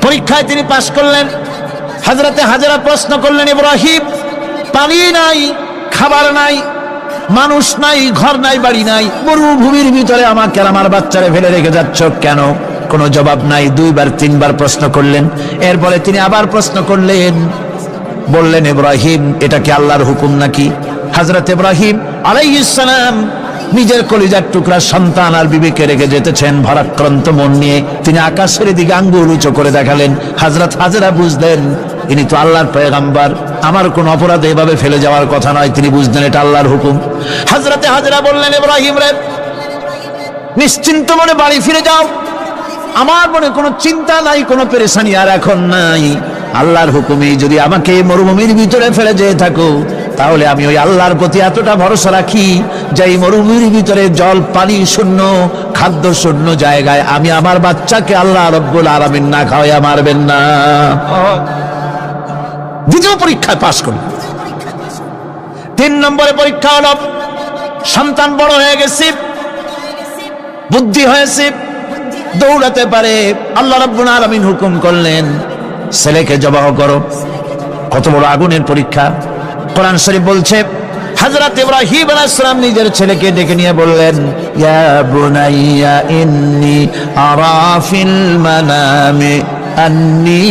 পরীক্ষায় তিনি পাশ করলেন। হযরতে হাজেরা প্রশ্ন করলেন, ইব্রাহিম, পানি নাই, খাবার নাই, মানুষ নাই, ঘর নাই, বাড়ি নাই, মরুভূমির ভিতরে আমাকে আর আমার বাচ্চারে ফেলে রেখে যাচ্ছ কেন? কোনো জবাব নাই। দুইবার তিনবার প্রশ্ন করলেন। এরপরে তিনি আবার প্রশ্ন করলেন, বললেন, ইব্রাহিম, এটা কি আল্লাহর হুকুম নাকি? হযরত ইব্রাহিম আলাইহিস সালাম নিজের কলিজার টুকরা সন্তান আর বিবিকে রেখে যেতেছেন ভারাক্রান্ত মন নিয়ে। তিনি আকাশের দিকে আঙ্গুল উঁচু করে দেখালেন। হযরত হাজেরা বুঝলেন ইনি তো আল্লাহর পয়গম্বর, আমার কোন অপরাধে এভাবে ফেলে যাওয়ার কথা নয়। তিনি বুঝলেন এটা আল্লাহর হুকুম। হযরতে হাজেরা বললেন, ইব্রাহিম রে, নিশ্চিন্ত মনে বাড়ি ফিরে যাও। আমার মনে কোনো চিন্তা নাই, কোনো পেরেশানি আর এখন নাই। আল্লাহর হুকুমে যদি আমাকে মরুভূমির ভিতরে ফেলে যেয়ে থাকো, তাহলে আমি ওই আল্লাহর প্রতি এতটা ভরসা রাখি যে এই মরুভূমির ভিতরে জল পানি শূন্য, খাদ্য শূন্য জায়গায় আমি আমার বাচ্চাকে আল্লাহ রব্বুল আলামিন না খাওয়াইয়া মারবেন না। দ্বিতীয় পরীক্ষায় পাশ করল। 3 নম্বরে পরীক্ষা হলো, সন্তান বড় হয়ে গেছে, বুদ্ধি হয়েছে, দৌড়াতে পারে। আল্লাহ রাব্বুল আলামিন হুকুম করলেন ছেলেকে জবাহ করো। কত বড় আগুনের পরীক্ষা! কোরআন শরীফ বলছে হযরত ইব্রাহিম আলাইহিস সালাম নিজের ছেলেকে ডেকে নিয়ে বললেন, ইয়া বুনাইয়া ইন্নী আরা ফিল মানামি আন্নী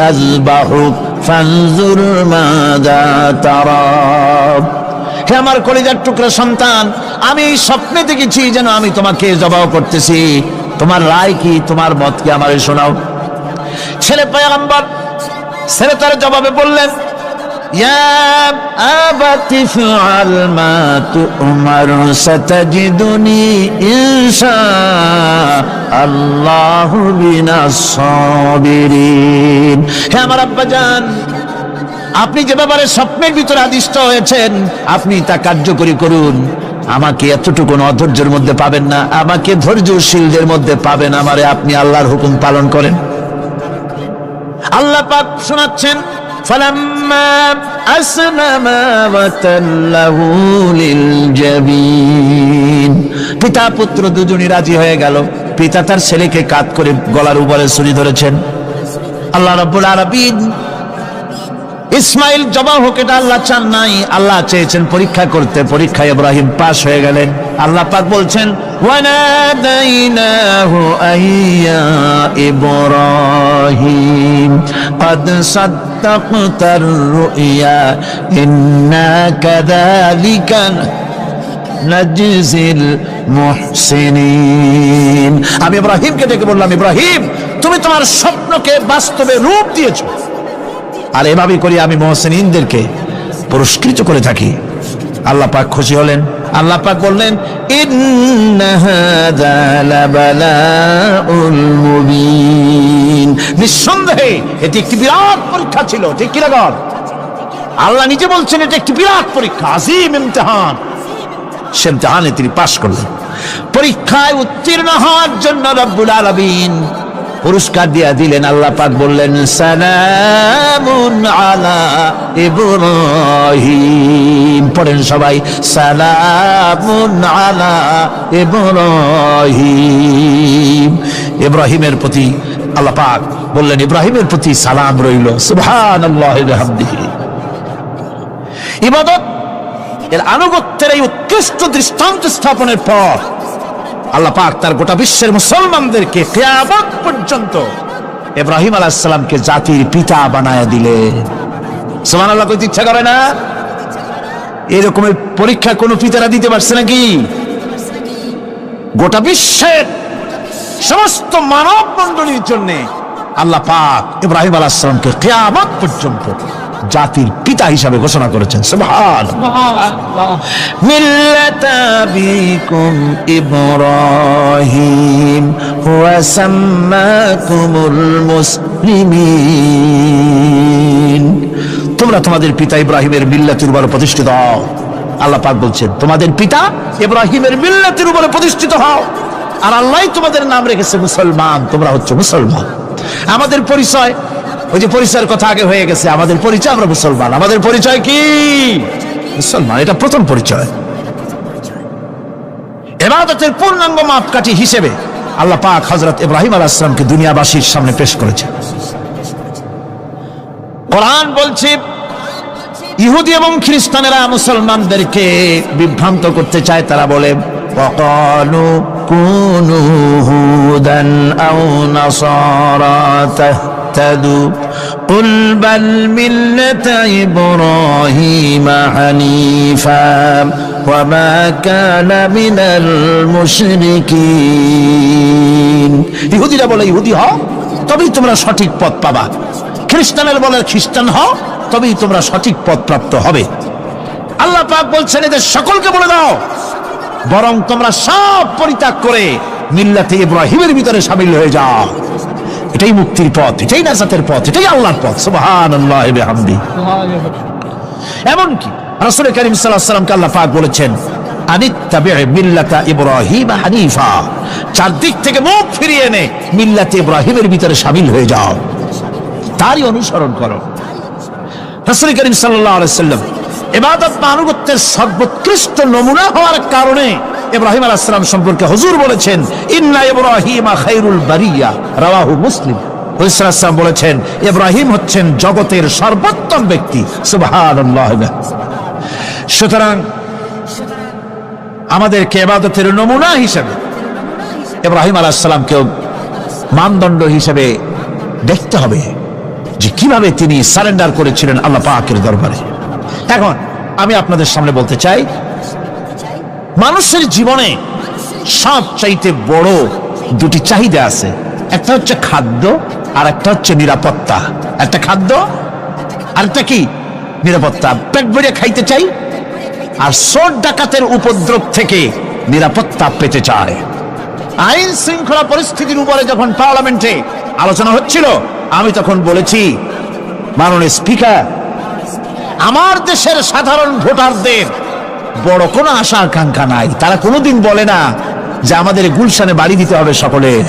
আযবাহুক ফানজুর মাযা তারা। হে আমার কলিজার টুকরা সন্তান, আমি স্বপ্নে দেখেছি যেন আমি তোমাকে জবাহ করতেছি, তোমার রায় কি, তোমার মত কি আমারে শোনাও। ছেলে পয়গম্বর, ছেলে তার জবাবে বললেন, ইয়া আবাতি ফাআল মা তু'মার সাতাজিদুনি ইনশাআল্লাহু মিনাস সাবিরিন। হে আমার আব্বাজান, আপনি যে ব্যাপারে স্বপ্নের ভিতরে আদিষ্ট হয়েছেন আপনি তা কার্যকরী করুন। আমাকে এতটুকু অধৈর্যের মধ্যে পাবেন না, আমাকে ধৈর্যশীলদের মধ্যে পাবেন। আমারে আপনি আল্লাহর হুকুম পালন করেন। আল্লাহ পাক শোনাচ্ছেন, ফালাম্মা আসলামা ওয়া তাল্লাহু লিল জাবিন। পিতা পুত্র দুজনই রাজি হয়ে গেল। পিতা তার ছেলেকে কাঁধ করে গলার উপরে ছুরি ধরেছেন। আল্লাহ রাব্বুল আলামিন ইসমাইল জবাহ হোক এটা আল্লাহ চান নাই, আল্লাহ চেয়েছেন পরীক্ষা করতে। পরীক্ষায় ইব্রাহিম পাশ হয়ে গেলেন। আল্লাহ পাক বলছেন, ওয়ানাদাইনাহু আইয়া ইব্রাহিম ক্বাদ সাদ্দাকতার রুইয়া ইন্না কাযালিকা নাজজিল মুহসিনিন। আমি ইব্রাহিমকে ডেকে বললাম, ইব্রাহিম তুমি তোমার স্বপ্নকে বাস্তবে রূপ দিয়েছো, আর এভাবে করি আমি মুহসিনিনদেরকে পুরস্কৃত করে থাকি। আল্লাহ পাক খুশি হলেন। আল্লাহ পাক বললেন, ইন্না হাযা লাবালাউল মুবিন। নিঃসন্দেহে এটি একটি বিরাট পরীক্ষা ছিল। ঠিক কি লাগান? আল্লাহ নিজে বলছেন এটা একটি বিরাট পরীক্ষা, আযীম ইমতিহান। সে ইমতিহানে তিনি পাশ করলেন। পরীক্ষায় উত্তীর্ণ হওয়ার জন্য রব্বুল আলামিন পুরস্কার দিয়া দিলেন। আল্লাহ পাক বললেন, সালামুন আলা ইব্রাহিম। পড়েন সবাই, সালামুন আলা ইব্রাহিম। ইব্রাহিমের প্রতি আল্লাহ পাক বললেন, ইব্রাহিমের প্রতি সালাম রইল। সুবহানাল্লাহি ওয়া বিহামদিহি। ইবাদত এর আনুগত্যের এই উৎকৃষ্ট দৃষ্টান্ত স্থাপনের পর আল্লাহ পাক তার গোটা বিশ্বের মুসলমানদেরকে কিয়ামত পর্যন্ত ইব্রাহিম আলাইহিস সালামকে জাতির পিতা বানায়া দিলেন। সুবহানাল্লাহ। কইতে ইচ্ছা করে না? এরকমের পরীক্ষা কোন পিতারা দিতে পারছে নাকি? গোটা বিশ্বের সমস্ত মানব মণ্ডলীর জন্য আল্লাহ পাক ইব্রাহিম আলাইহিস সালামকে কিয়ামত পর্যন্ত জাতির পিতা হিসাবে ঘোষণা করেছেন। সুবহানাল্লাহ। মিল্লাতা বিকুম ইব্রাহিম ওয়া সাম্মাকুমুল মুসলিমিন। তোমরা তোমাদের পিতা ইব্রাহিমের মিল্লাতের উপর প্রতিষ্ঠিত হও। আল্লাহ পাক বলছেন, তোমাদের পিতা ইব্রাহিমের মিল্লাতের উপর প্রতিষ্ঠিত হও, আর আল্লাহ তোমাদের নাম রেখেছে মুসলমান। তোমরা হচ্ছে মুসলমান। আমাদের পরিচয়, ওই যে পরিচয়ের কথা আগে হয়ে গেছে, আমাদের পরিচয় আমরা মুসলমান। আমাদের পরিচয় কি? মুসলমান। এটা প্রথম পরিচয়। ইবাদতের পূর্ণাঙ্গ মাপকাঠি হিসেবে আল্লাহ পাক হযরত ইব্রাহিম আলাইহিস সালামকে দুনিয়াবাসীর সামনে পেশ করেছেন। কোরআন বলছে, ইহুদি এবং খ্রিস্টানেরা মুসলমানদেরকে বিভ্রান্ত করতে চায়। তারা বলে, ওয়াকালু কুনু হুদান আও নাসারা তাহতাদু কুল বাল মিল্লাতা ইব্রাহিমা হানিফা ওয়া মা কানা মিনাল মুশরিকিন। ইহুদিরা বলে, ইহুদি হও তবেই তোমরা সঠিক পথ পাবা। খ্রিস্টানের বলে, খ্রিস্টান হও তবেই তোমরা সঠিক পথ প্রাপ্ত হবে। আল্লাহ পাক বলছেন, এদের সকলকে বলে দাও বরং তোমরা সব পরিত্যাগ করে মিল্লাতে ইব্রাহিমের ভিতরে শামিল হয়ে যাও। এটাই মুক্তির পথ, এটাই নাজাতের পথ, এটাই আল্লাহর পথ। সুবহানাল্লাহি ওয়া বিহামদিহি। এমনকি রাসূল করিম সাল্লাল্লাহু আলাইহি ওয়াসাল্লামকে আল্লাহ পাক বলেছেন, আনিত্তাবি' মিল্লাতা ইব্রাহিম হানিফা, চারদিক থেকে মুখ ফিরিয়ে এনে মিল্লাতে ইব্রাহিমের ভিতরে শামিল হয়ে যাও, তারই অনুসরণ করো। রাসূল করিম সাল্লাল্লাহু আলাইহি ওয়াসাল্লাম ইবাদত বা আনুগত্যের সর্বোৎকৃষ্ট নমুনা হওয়ার কারণে ইব্রাহিম আলাইহিস সালাম সম্পর্কে হুজুর বলেছেন, ইন্না ইব্রাহিমা খায়রুল বারিয়া, রাওয়াহু মুসলিম। রাসূল সাল্লাল্লাহু আলাইহি ওয়াসাল্লাম বলেছেন, ইব্রাহিম হচ্ছেন জগতের সর্বোত্তম ব্যক্তি। সুবহানাল্লাহ। সুতরাং আমাদেরকে ইবাদতের নমুনা হিসেবে ইব্রাহিম আলাইহিস সালামকেও মানদণ্ড হিসেবে দেখতে হবে যে কিভাবে তিনি সারেন্ডার করেছিলেন আল্লাহ পাকের দরবারে। এখন আমি আপনাদের সামনে বলতে চাই, মানুষের জীবনে সবচাইতে বড় দুটি চাহিদা আছে, একটা হচ্ছে খাদ্য আর একটা হচ্ছে নিরাপত্তা। একটা খাদ্য আর একটা কি? নিরাপত্তা। পেট ভরে খাইতে চাই আর চোর ডাকাতের উপদ্রব থেকে নিরাপত্তা পেতে চায়। আইন শৃঙ্খলা পরিস্থিতির উপরে যখন পার্লামেন্টে আলোচনা হচ্ছিল, আমি তখন বলেছি, মাননীয় স্পিকার, আমার দেশের সাধারণ ভোটারদের বড় কোনো আশা আকাঙ্ক্ষা নাই। তারা কোনোদিন বলে না যে আমাদের গুলশানে বাড়ি দিতে হবে সকলের,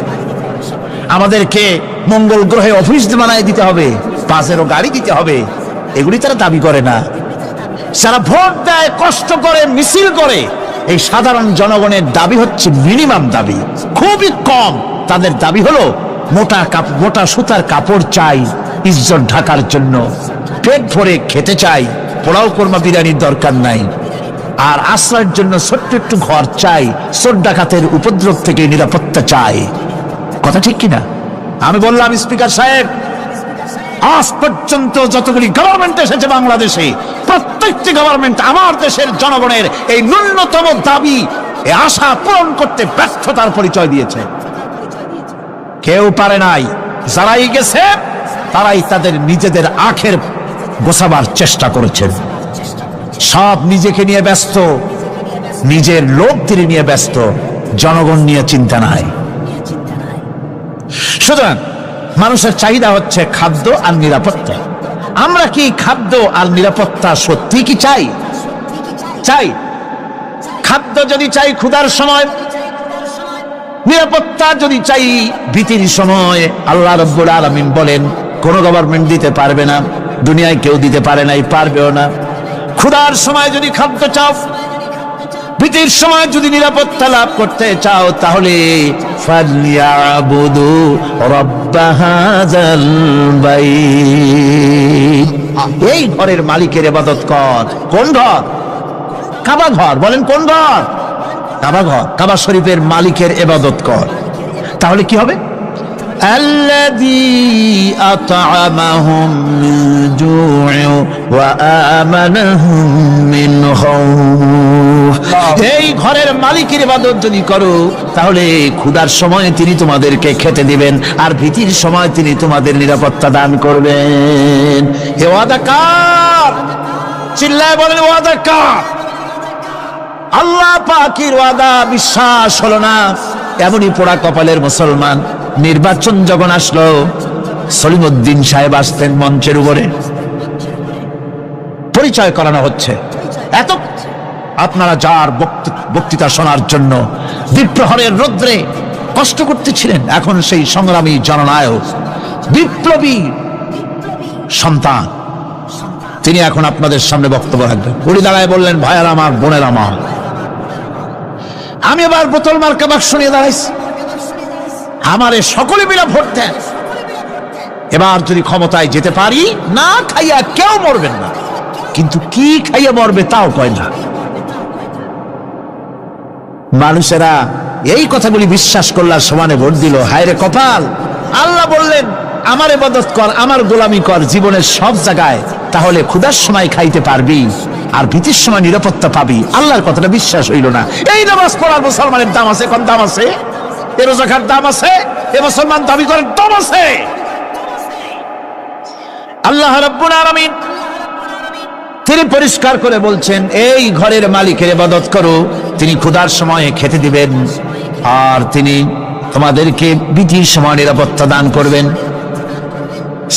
আমাদেরকে মঙ্গল গ্রহে অফিস বানায় দিতে হবে, বাসেরও গাড়ি দিতে হবে, এগুলি তারা দাবি করে না। যারা ভোট দেয়, কষ্ট করে, মিছিল করে, এই সাধারণ জনগণের দাবি হচ্ছে মিনিমাম দাবি, খুবই কম। তাদের দাবি হলো মোটা সুতার কাপড় চাই ইজ্জত ঢাকার জন্য, পেট ভরে খেতে চাই, পোলাও কোরমা বিরিয়ানির দরকার নাই, আর আশ্রয়ের জন্য ছোট্ট একটু ঘর চাই, চোর ডাকাতের উপদ্রব থেকে নিরাপত্তা চাই। কথা ঠিক কিনা? আমি বললাম, স্পিকার সাহেব, আজ পর্যন্ত যতগুলি গভর্নমেন্ট এসেছে বাংলাদেশে, প্রত্যেকটি গভর্নমেন্ট আমার দেশের জনগণের এই ন্যূনতম দাবি, এই আশা পূরণ করতে ব্যর্থতার পরিচয় দিয়েছে। কেউ পারে নাই। যারাই গেছে তারাই তাদের নিজেদের আখের গোছাবার চেষ্টা করেছেন। সব নিজেকে নিয়ে ব্যস্ত, নিজের লোকদের নিয়ে ব্যস্ত, জনগণ নিয়ে চিন্তা নাই। সুতরাং মানুষের চাহিদা হচ্ছে খাদ্য আর নিরাপত্তা। আমরা কি খাদ্য আর নিরাপত্তা সত্যি কি চাই? চাই। খাদ্য যদি চাই ক্ষুধার সময়, নিরাপত্তা যদি চাই ভীতির সময়, আল্লাহ রাব্বুল আলামিন বলেন কোন গভর্নমেন্ট দিতে পারবে না, দুনিয়ায় কেউ দিতে পারে নাই, পারবেও না। ক্ষুধার সময় যদি খাদ্য চাও, ভীতির সময় যদি নিরাপত্তা লাভ করতে চাও, তাহলে ফালিয়াবুদু রাব্ব হাযাল বাইত, এই ঘরের মালিকের ইবাদত কর। কোন ঘর? কাবা ঘর। বলেন কোন ঘর? কাবা ঘর। কাবা শরীফের মালিকের ইবাদত কর। তাহলে কি হবে? আল্লাযী আত'আমাহুম মিন জু'ইন ওয়া আমানাহুম মিন খাউফ। এই ঘরের মালিকের ইবাদত যদি করো, তাহলে ক্ষুধার সময় তিনি তোমাদেরকে খেতে দিবেন, আর ভীতির সময় তিনি তোমাদের নিরাপত্তা দান করবেন। এ ওয়াদা কার? চিল্লায় বলেন ওয়াদা কার? আল্লাহ পাকের ওয়াদা বিশ্বাস হলো না, এমনই পোড়া কপালের মুসলমান। নির্বাচন যখন আসলো, সলিমউদ্দিন সাহেব আসতেন মঞ্চের উপরে, পরিচয় করানো হচ্ছে। এত আপনারা যার বক্তৃতা শোনার জন্য দ্বীপ্রহরের রৌদ্রে কষ্ট করতেছিলেন, এখন সেই সংগ্রামী জননায়ক, বিপ্লবী সন্তান, তিনি এখন আপনাদের সামনে বক্তব্য রাখবেন। উনি দাঁড়ায় বললেন, ভাইয়ার আমার, বোনের আমার, আমি এবার বোতল মার্কা বাক্স নিয়ে দাঁড়াইছি, আমারে সকলে মিলে ভোট দেন। এবার যদি ক্ষমতায় যেতে পারি, না খাইয়া কেউ মরবেন না, কিন্তু কি খাইয়া মরবে তাও কয় না। মানুষেরা এই কথাগুলি বিশ্বাস করলার সমানে ভোট দিল। হায় রে কপাল! আল্লাহ বললেন, আমার ইবাদত কর, আমার গোলামি কর জীবনের সব জায়গায়, তাহলে ক্ষুধার সময় খাইতে পারবি আর ভীতির সময় নিরাপত্তা পাবি। আল্লাহর কথাটা বিশ্বাস হইল না। এই নামাজ পড়ার মুসলমানের দাম আছে, কোন দাম আছে? এ রোজাকার দাম আছে, এ মুসলমান দাবি করার দাম আছে। আল্লাহ রাব্বুল আলামিন তিনি পরিষ্কার করে বলছেন, এই ঘরের মালিকের ইবাদত করো, তিনি ক্ষুধার সময়ে খেতে দিবেন, আর তিনি তোমাদেরকে বিধির সময় নিরাপত্তা দান করবেন।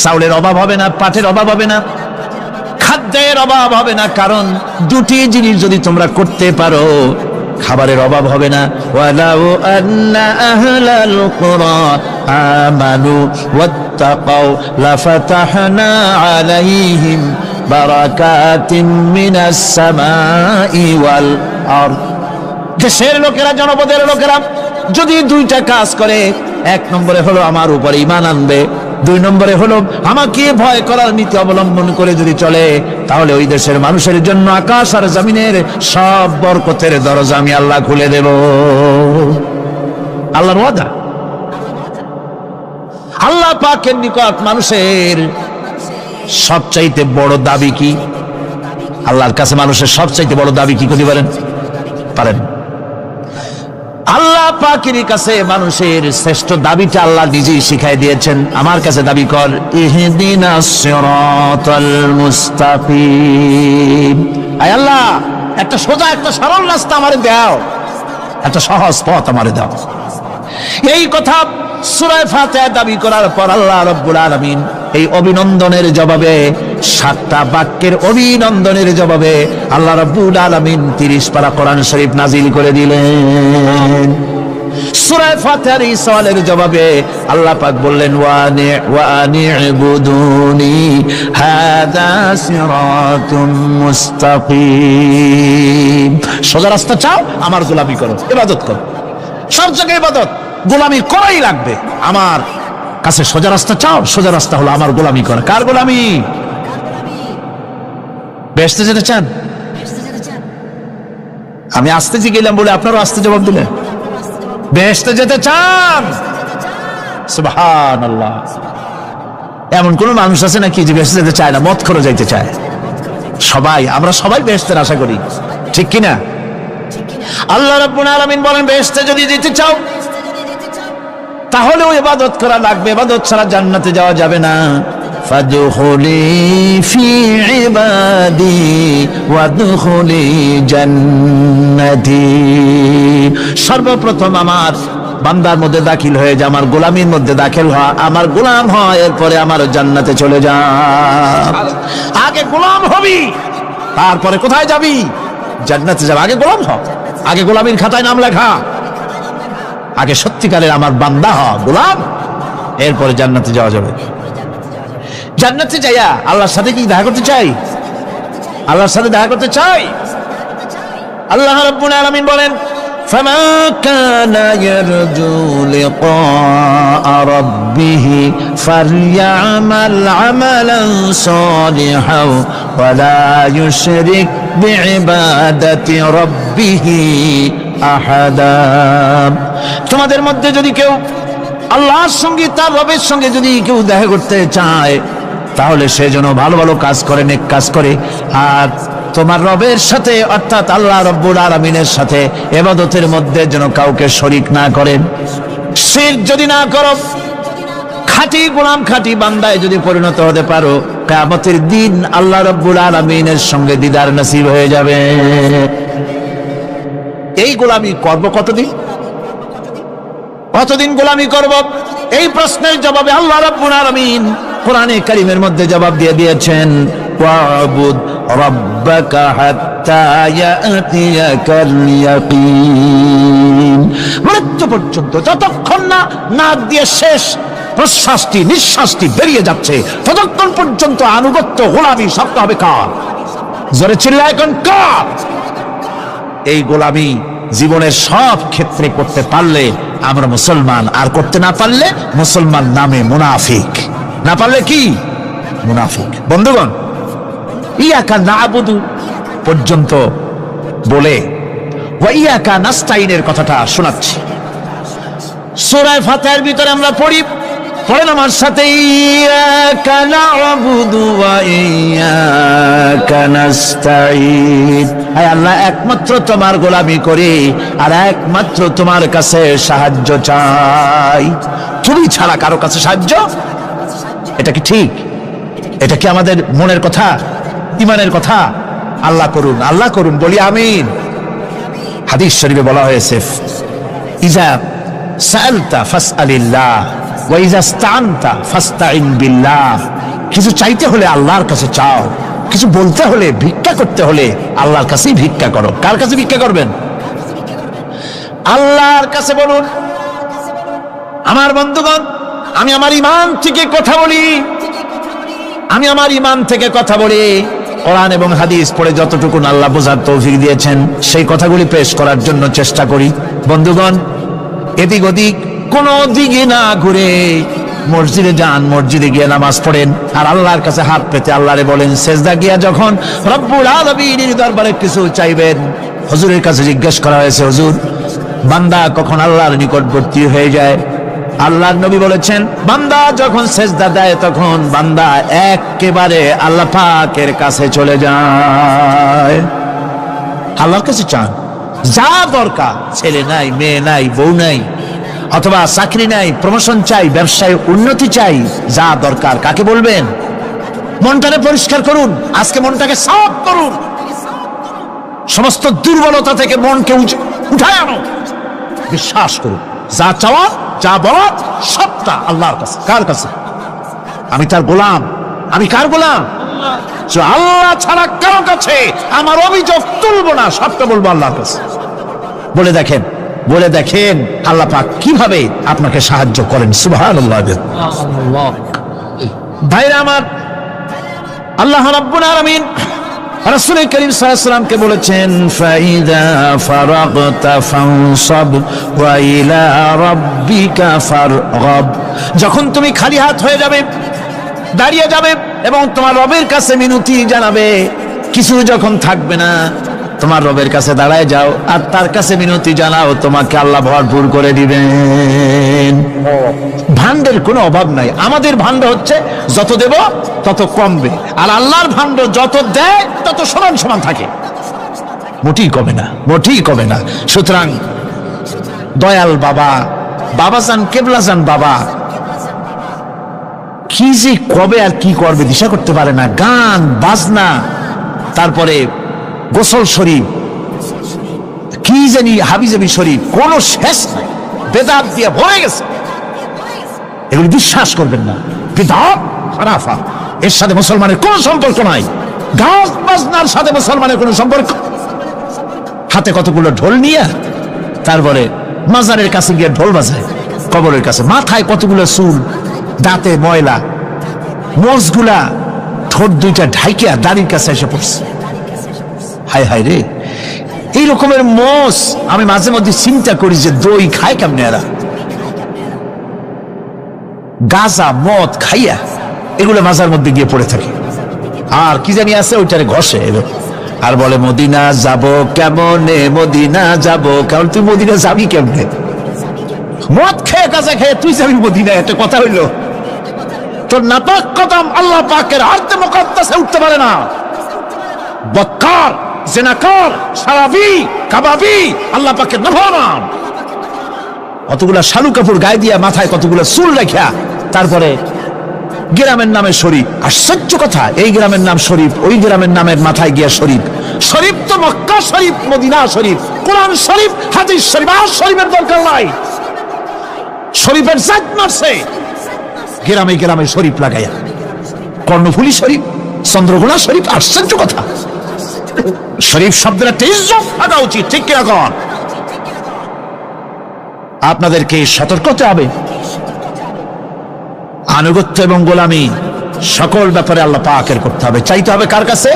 চাউলের অভাব হবে না, পাটের অভাব হবে না, খাদ্যের অভাব হবে না, কারণ দুটি জিনিস যদি তোমরা করতে পারো খাবারের অভাব হবে না। ওয়ালাউ আন্না আহলাল কুরা আমানু ওয়াত্তাকাউ লাফাতাহনা আলাইহিম বারাকাতিম মিনাস সামাই ওয়াল আরদ। দেশের লোকেরা, জনপদের লোকেরা যদি দুইটা কাজ করে, এক নম্বরে হলো আমার উপর ঈমান আনবে, দুই নম্বরে হলো আমাকে ভয় করার নীতি অবলম্বন করে যদি চলে, তাহলে ওই দেশের মানুষের জন্য আকাশ আর জমিনের সব বরকতের দরজা আমি আল্লাহ খুলে দেব। আল্লাহর ওয়াদা। আল্লাহ পাকের নিকট মানুষের সবচাইতে বড় দাবি কি? আল্লাহর কাছে মানুষের সবচাইতে বড় দাবি কি করতে পারেন? আল্লাহ পাকের কাছে মানুষের শ্রেষ্ঠ দাবিটা আল্লাহ নিজেই শিখাই দিয়েছেন। আমার কাছে দাবি কর, ইহদিনাস সিরাতাল মুস্তাকিম। আয় আল্লাহ, একটা সোজা, একটা সরল রাস্তা আমারে দাও, একটা সহজ পথ আমারে দাও। এই কথা সূরা ফাতিহা দাবি করার পর আল্লাহ রাব্বুল আলামিন এই অভিনন্দনের জবাবে, 7টা বাক্যের অভিনন্দনের জবাবে আল্লাহ রাব্বুল আলামিন 30 পারা কোরআন শরীফ নাজিল করে দিলেন। সূরা ফাতিহার এই সওয়ালের জবাবে আল্লাহ পাক বললেন, ওয়া আনি'বুদুনি হাদা সিরাতুম মুস্তাকিম। সোজা রাস্তা চাও, আমার গোলামি করো, ইবাদত করো। সব জায়গায় ইবাদত, গোলামি করাই লাগবে। আমার কাছে সোজা রাস্তা চাও, সোজা রাস্তা হলো আমার গোলামি করা। কার গোলামি? বেহেশতে যেতে চান? আমি আসতে গেলাম বলে আপনারও আসতে জবাব দিলেন। বেহেশতে যেতে চান? সুবহানাল্লাহ। এমন কোন মানুষ আছে নাকি যে বেহেশতে যেতে চায় না? মদ করে যাইতে চায়। সবাই, আমরা সবাই বেহেশতের আশা করি, ঠিক কিনা? আল্লাহ রাব্বুল আলামিন বলেন, বেহেশতে যদি যেতে চাও তাহলেও ইবাদত করা লাগবে, ইবাদত ছাড়া জান্নাতে যাওয়া যাবে না। ফাদখুলি ফি ইবাদি ওয়াদখুলি জান্নাতি। সর্বপ্রথম আমার বান্দার মধ্যে দাখিল হয়ে যা, আমার গোলামির মধ্যে দাখিল হয়, আমার গোলাম হয়, এরপরে আমার জান্নাতে চলে যা। আগে গোলাম হবি, তারপরে কোথায় যাবি? জান্নাতে যাবে। আগে গোলাম হ, আগে গোলামির খাতায় নাম লেখা, আগে সত্যিকারের আমার বান্দা হ, গোলাম, এরপরে জান্নাতে যাওয়া যাবে। জান্নাতে যাইয়া আল্লাহর সাথে কি দেখা করতে চাই? আল্লাহর সাথে দেখা করতে চাই। আল্লাহ রাব্বুল আলামিন বলেন, ফামান কানা ইয়ারজু লিকা রাব্বিহি ফালইআমাল আমালান সালিহান ওয়া লা ইউশরিক বিইবাদাতি রাব্বিহি আহাদা। তোমাদের মধ্যে যদি কেউ আল্লাহর সঙ্গে, তার রবের সঙ্গে যদি কেউ দেখা করতে চায়, তাহলে সে যেন ভালো ভালো কাজ করে, নেক কাজ করে, আর তোমার রবের সাথে অর্থাৎ আল্লাহ রাব্বুল আলামিনের সাথে ইবাদতের মধ্যে যেন কাউকে শরীক না করেন। শিরক যদি না করো, খাঁটি গোলাম, খাঁটি বান্দায় যদি পরিণত হতে পারো, কিয়ামতের দিন আল্লাহ রাব্বুল আলামিনের সঙ্গে দিদার নসিব হয়ে যাবে। এই গোলামি করব কতদিন? কতদিন গোলামি করব? এই প্রশ্নের জবাবে আল্লাহ রাব্বুল আলামিন কোরআনে কারীমের মধ্যে জবাব দিয়ে দিয়েছেন, ওয়াবুদ রাব্বাকা হাত্তা ইয়াতিয়াকাল ইয়াকিন। মৃত্যু পর্যন্ত, যতক্ষণ না নাক দিয়ে শেষ প্রশ্বাসটি, নিঃশ্বাসটি বেরিয়ে যাচ্ছে, ততক্ষণ পর্যন্ত আনুগত্য, গোলামি সব হবে কার? জোরে চিল্লায় কোন কার? এই গোলামি জীবনের সব ক্ষেত্রে করতে পারলে আমরা মুসলমান, আর করতে না পারলে মুসলমান নামে মুনাফিক। না পারলে কি? মুনাফিক। বন্ধুগণ, ইয়াকা না'বুদু পর্যন্ত বলে ওয়া ইয়াকা নাস্তাইনের কথাটা শোনাচ্ছি। সূরা ফাতিহার ভিতরে আমরা পড়ি, পড়েন আমার সাথে, ইয়াকা না'বুদু ওয়া ইয়াকা নাস্তাইন। আয় আল্লাহ, একমাত্র তোমার গোলামি করি আর একমাত্র তোমার কাছে সাহায্য চাই। তুমি ছাড়া কারো কাছে সাহায্য? এটা কি ঠিক? এটা কি আমাদের মনের কথা? ইমানের কথা। আল্লাহ করুন, আল্লাহ করুন, বলি আমিন। হাদিস শরীফে বলা হয়েছে, ইজা সাআলতা ফাসআলিল্লাহ ওয়া ইজা ইসতাআনতা ফাসতাইন বিল্লাহ। কিছু চাইতে হলে আল্লাহর কাছে চাও, কিছু বলতে হলে, ভিক্ষা করতে হলে আল্লাহর কাছেই ভিক্ষা করো। কার কাছে ভিক্ষা করবেন? আল্লাহর কাছে বলুন। আমার বন্ধুগণ, আমি আমার ঈমান থেকে কথা বলি, আমি আমার ঈমান থেকে কথা বলি। কোরআন এবং হাদিস পড়ে যতটুকু আল্লাহ বোঝার তৌফিক দিয়েছেন সেই কথাগুলি পেশ করার জন্য চেষ্টা করি। বন্ধুগণ, এদিক ওদিক কোনো দিকে না ঘুরে মসজিদে যান, মসজিদে গিয়ে নামাজ পড়েন, আর আল্লাহর কাছে হাত পেতে আল্লাহরে বলেন। সেজদা গিয়া যখন রব্বুল আলামিনের দরবারে কিছু চাইবেন, হুজুরের কাছে জিজ্ঞেস করা হয়েছে, হুজুর, বান্দা কখন আল্লাহর নিকটবর্তী হয়ে যায়? আল্লাহর নবী বলেছেন, বান্দা যখন সেজদা দেয় তখন বান্দা একেবারে আল্লাহ পাকের কাছে চলে যায়। আল্লাহর কাছে চান, যা দরকার, ছেলে নাই, মেয়ে নাই, বউ নাই, অথবা চাকরি নাই, প্রমোশন চাই, ব্যবসায় উন্নতি চাই, যা দরকার কাকে বলবেন? মনটাকে পরিষ্কার করুন, আজকে মনটাকে সাফ করুন, সমস্ত দুর্বলতা থেকে মনকে উঠায় আনো, বিশ্বাস করুন, যা চাওয়া, যা বলা সবটা আল্লাহর কাছে। কার কাছে? আমি তার গোলাম। আমি কার গোলাম? আল্লাহ ছাড়া কারো কাছে আমার অভিযোগ তুলবো না, সবটা বলবো আল্লাহর কাছে। বলে দেখেন, বলে দেখেন আল্লাহ পাক কিভাবে আপনাকে সাহায্য করেন। সুবহানাল্লাহ। ভাইরা আমার, আল্লাহ রাব্বুল আলামিন রাসূল করিম সাল্লাল্লাহু আলাইহি ওয়াসাল্লামকে বলেছেন, ফাইদা ফারাগতা ফানসাব ওয়া ইলা রাব্বিকা ফারগাব। যখন তুমি খালি হাত হয়ে যাবে, দাঁড়িয়ে যাবে এবং তোমার রবের কাছে মিনতি জানাবে, কিছু যখন থাকবে না, তোমার রবের কাছে দাঁড়ায় যাও আর তার কাছে মিনতি জানাও, তোমাকে আল্লাহ ভরপুর করে দিবেন। ভান্ডের কোনো অভাব নাই। আমাদের ভান্ড হচ্ছে যত দেব তত কমবে, আর আল্লাহর ভান্ড যত দেয় তত সমান সমান থাকে, মোটেই কমে না, মোটেই কমে না। সুতরাং দয়াল বাবা, বাবাজান, কেবলাজান বাবা কি যে কবে আর কি করবে দিশা করতে পারে না। গান বাজনা, তারপরে গোসল শরীফ, কি জানি হাবিজাবি শরীফ, কোন শেষ নাই, বেদাত দিয়ে ভরে গেছে। এগুলি বিশ্বাস করবেন না, বিদআত খারাফা, এর সাথে মুসলমানের কোন সম্পর্ক নাই। গান বাজনার সাথে মুসলমানের কোন সম্পর্ক। হাতে কতগুলো ঢোল নিয়ে তারপরে মাজারের কাছে গিয়ে ঢোল বাজায়, কবরের কাছে, মাথায় কতগুলো চুল, দাঁতে ময়লা, মোজগুলা ঠোঁট দুইটা ঢাইকিয়া দাড়ির কাছে এসে পড়ছে। হায় হায় রে, এই রকমের মোষ আমি মাঝে মধ্যে চিন্তা করি যে দই খায় কেমনে এরা। গাঁজা মদ খাইয়া এগুলো মাজার মধ্যে গিয়ে পড়ে থাকে, আর কি জানি আছে ওইটারে ঘষে আর বলে মদিনা যাব কেমনে, মদিনা যাব কেমন। তুই মদিনা যাবি কেমনে? মদ খেয়ে গাঁজা খেয়ে তুই যাবি মদিনা? একটা কথা হইল? তোর নাপাক কদম আল্লাহ পাকের আরতে মুকাদ্দাসে উঠতে পারে না। বক্কার, জিনাকার, শারাবি, কাবাবি আল্লাহ পাকের নাফরমান। কতগুলা শালু কাপড় গায়ে দিয়া মাথায় কতগুলা চুল রাখিয়া তারপরে গ্রামের নামে শরীফ। আশ্চর্য কথা, এই গ্রামের নাম শরীফ, ওই গ্রামের নামের মাথায় গিয়া শরীফ। শরীফ তো মক্কা শরীফ, মদিনা শরীফ, কোরআন শরীফ, হাদিস শরীফ। আর শরীফের দরকার নাই। শরীফের জাত মারছে গ্রামে গ্রামে শরীফ লাগাইয়া। কর্ণফুলী শরীফ, চন্দ্রকোনা শরীফ। আশ্চর্য কথা, শরীফ শব্দের একটা ইজ্জত থাকা উচিত, ঠিক কিরকম? আপনাদেরকে সতর্ক হতে হবে। আনুগত্য এবং গোলামি সকল ব্যাপারে আল্লাহ পাকের করতে হবে। চাইতে হবে কার কাছে?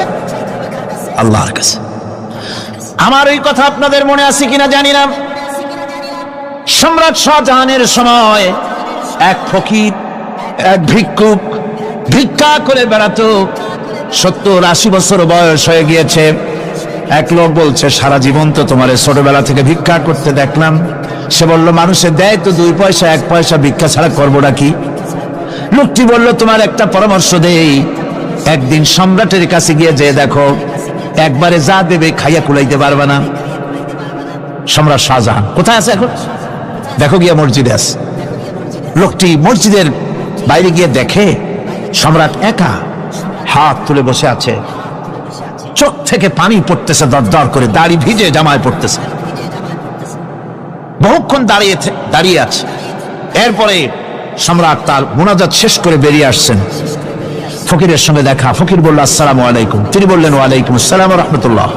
আল্লাহর কাছে। আমার এই কথা আপনাদের মনে আছে কিনা জানি না। সম্রাট শাহজাহানের সময় এক ফকির, এক ভিক্ষুক ভিক্ষা করে বেড়াতো। 70-80 বছর বয়স হয়ে গিয়েছে। এক লোক বলছে, সারা জীবন তো তোমার ছোটবেলা থেকে ভিক্ষা করতে দেখলাম। সে বলল, মানুষে দেয় তো 2 পয়সা, 1 পয়সা, ভিক্ষা ছাড়া করবোটা কি? লোকটি বলল, তোমার একটা পরামর্শ দেই, একদিন সম্রাটের কাছে গিয়ে যে দেখো, একবারে যা দেবে খাইয়া কুলাইতে পারবে না। সম্রাট শাহজাহান কোথায় আছে এখন? দেখো গিয়া মসজিদে আছে। লোকটি মসজিদের বাইরে গিয়ে দেখে সম্রাট একা হাত তুলে বসে আছে। চোখ থেকে পানি পড়তেছে দরদর করে, দাড়ি ভিজে জামায় পড়তেছে, বহুক্ষণ দাঁড়িয়ে আছে। এরপরে সম্রাট তার মুনাজাত শেষ করে বেরিয়ে আসছেন, ফকিরের সঙ্গে দেখা। ফকির বলল আসসালামু আলাইকুম, তিনি বললেন ওয়ালাইকুম আসসালাম ওয়া রাহমাতুল্লাহ।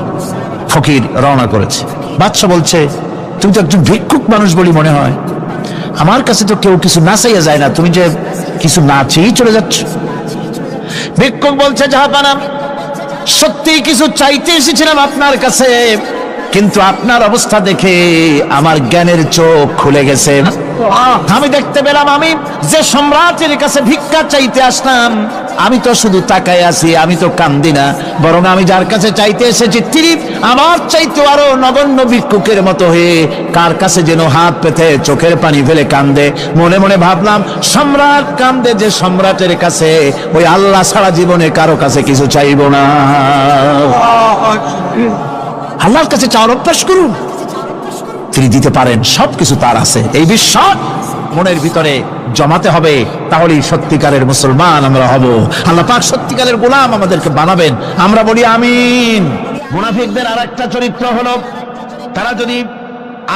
ফকির রওনা করেছে। বাদশা বলছে, তুমি তো একজন ভিক্ষুক মানুষ বলি মনে হয়, আমার কাছে তো কেউ কিছু না চাইয়া যায় না, তুমি যে কিছু না চেয়েই চলে যাচ্ছ। ভিক্ষুক বলছে, জাহাপানা, সত্যি কিছু চাইতে এসেছিলাম আপনার কাছে, কিন্তু আপনার অবস্থা দেখে আমার জ্ঞানের চোখ খুলে গেছে। আমি দেখতে পেলাম আমি যে সম্রাটের কাছে ভিক্ষা চাইতে আসলাম, আমি তো শুধু তাকায় আছি, আমি তো কান্দি না, বরং আমি যার কাছে চাইতে এসেছি তিনি আমার চাইতে আরো নগণ্য ভিক্ষুকের মতো হয়ে কার কাছে যেন হাত পেতে চোখের পানি ফেলে কান্দে। মনে মনে ভাবলাম, সম্রাট কান্দে যে সম্রাটের কাছে, ওই আল্লাহ ছাড়া জীবনে কারো কাছে কিছু চাইব না। আল্লাহর কাছে চাওয়ার অভ্যাস করুন, তিনি দিতে পারেন, সবকিছু তার আছে। এই বিশ্বাস মনের ভিতরে জমাতে হবে, তাহলেই সত্যিকারের মুসলমান আমরা হব। আল্লাহ পাক সত্যিকারের গোলাম আমাদেরকে বানাবেন, আমরা বলি আমিন। মুনাফিকদের আর একটা চরিত্র হলো, তারা যদি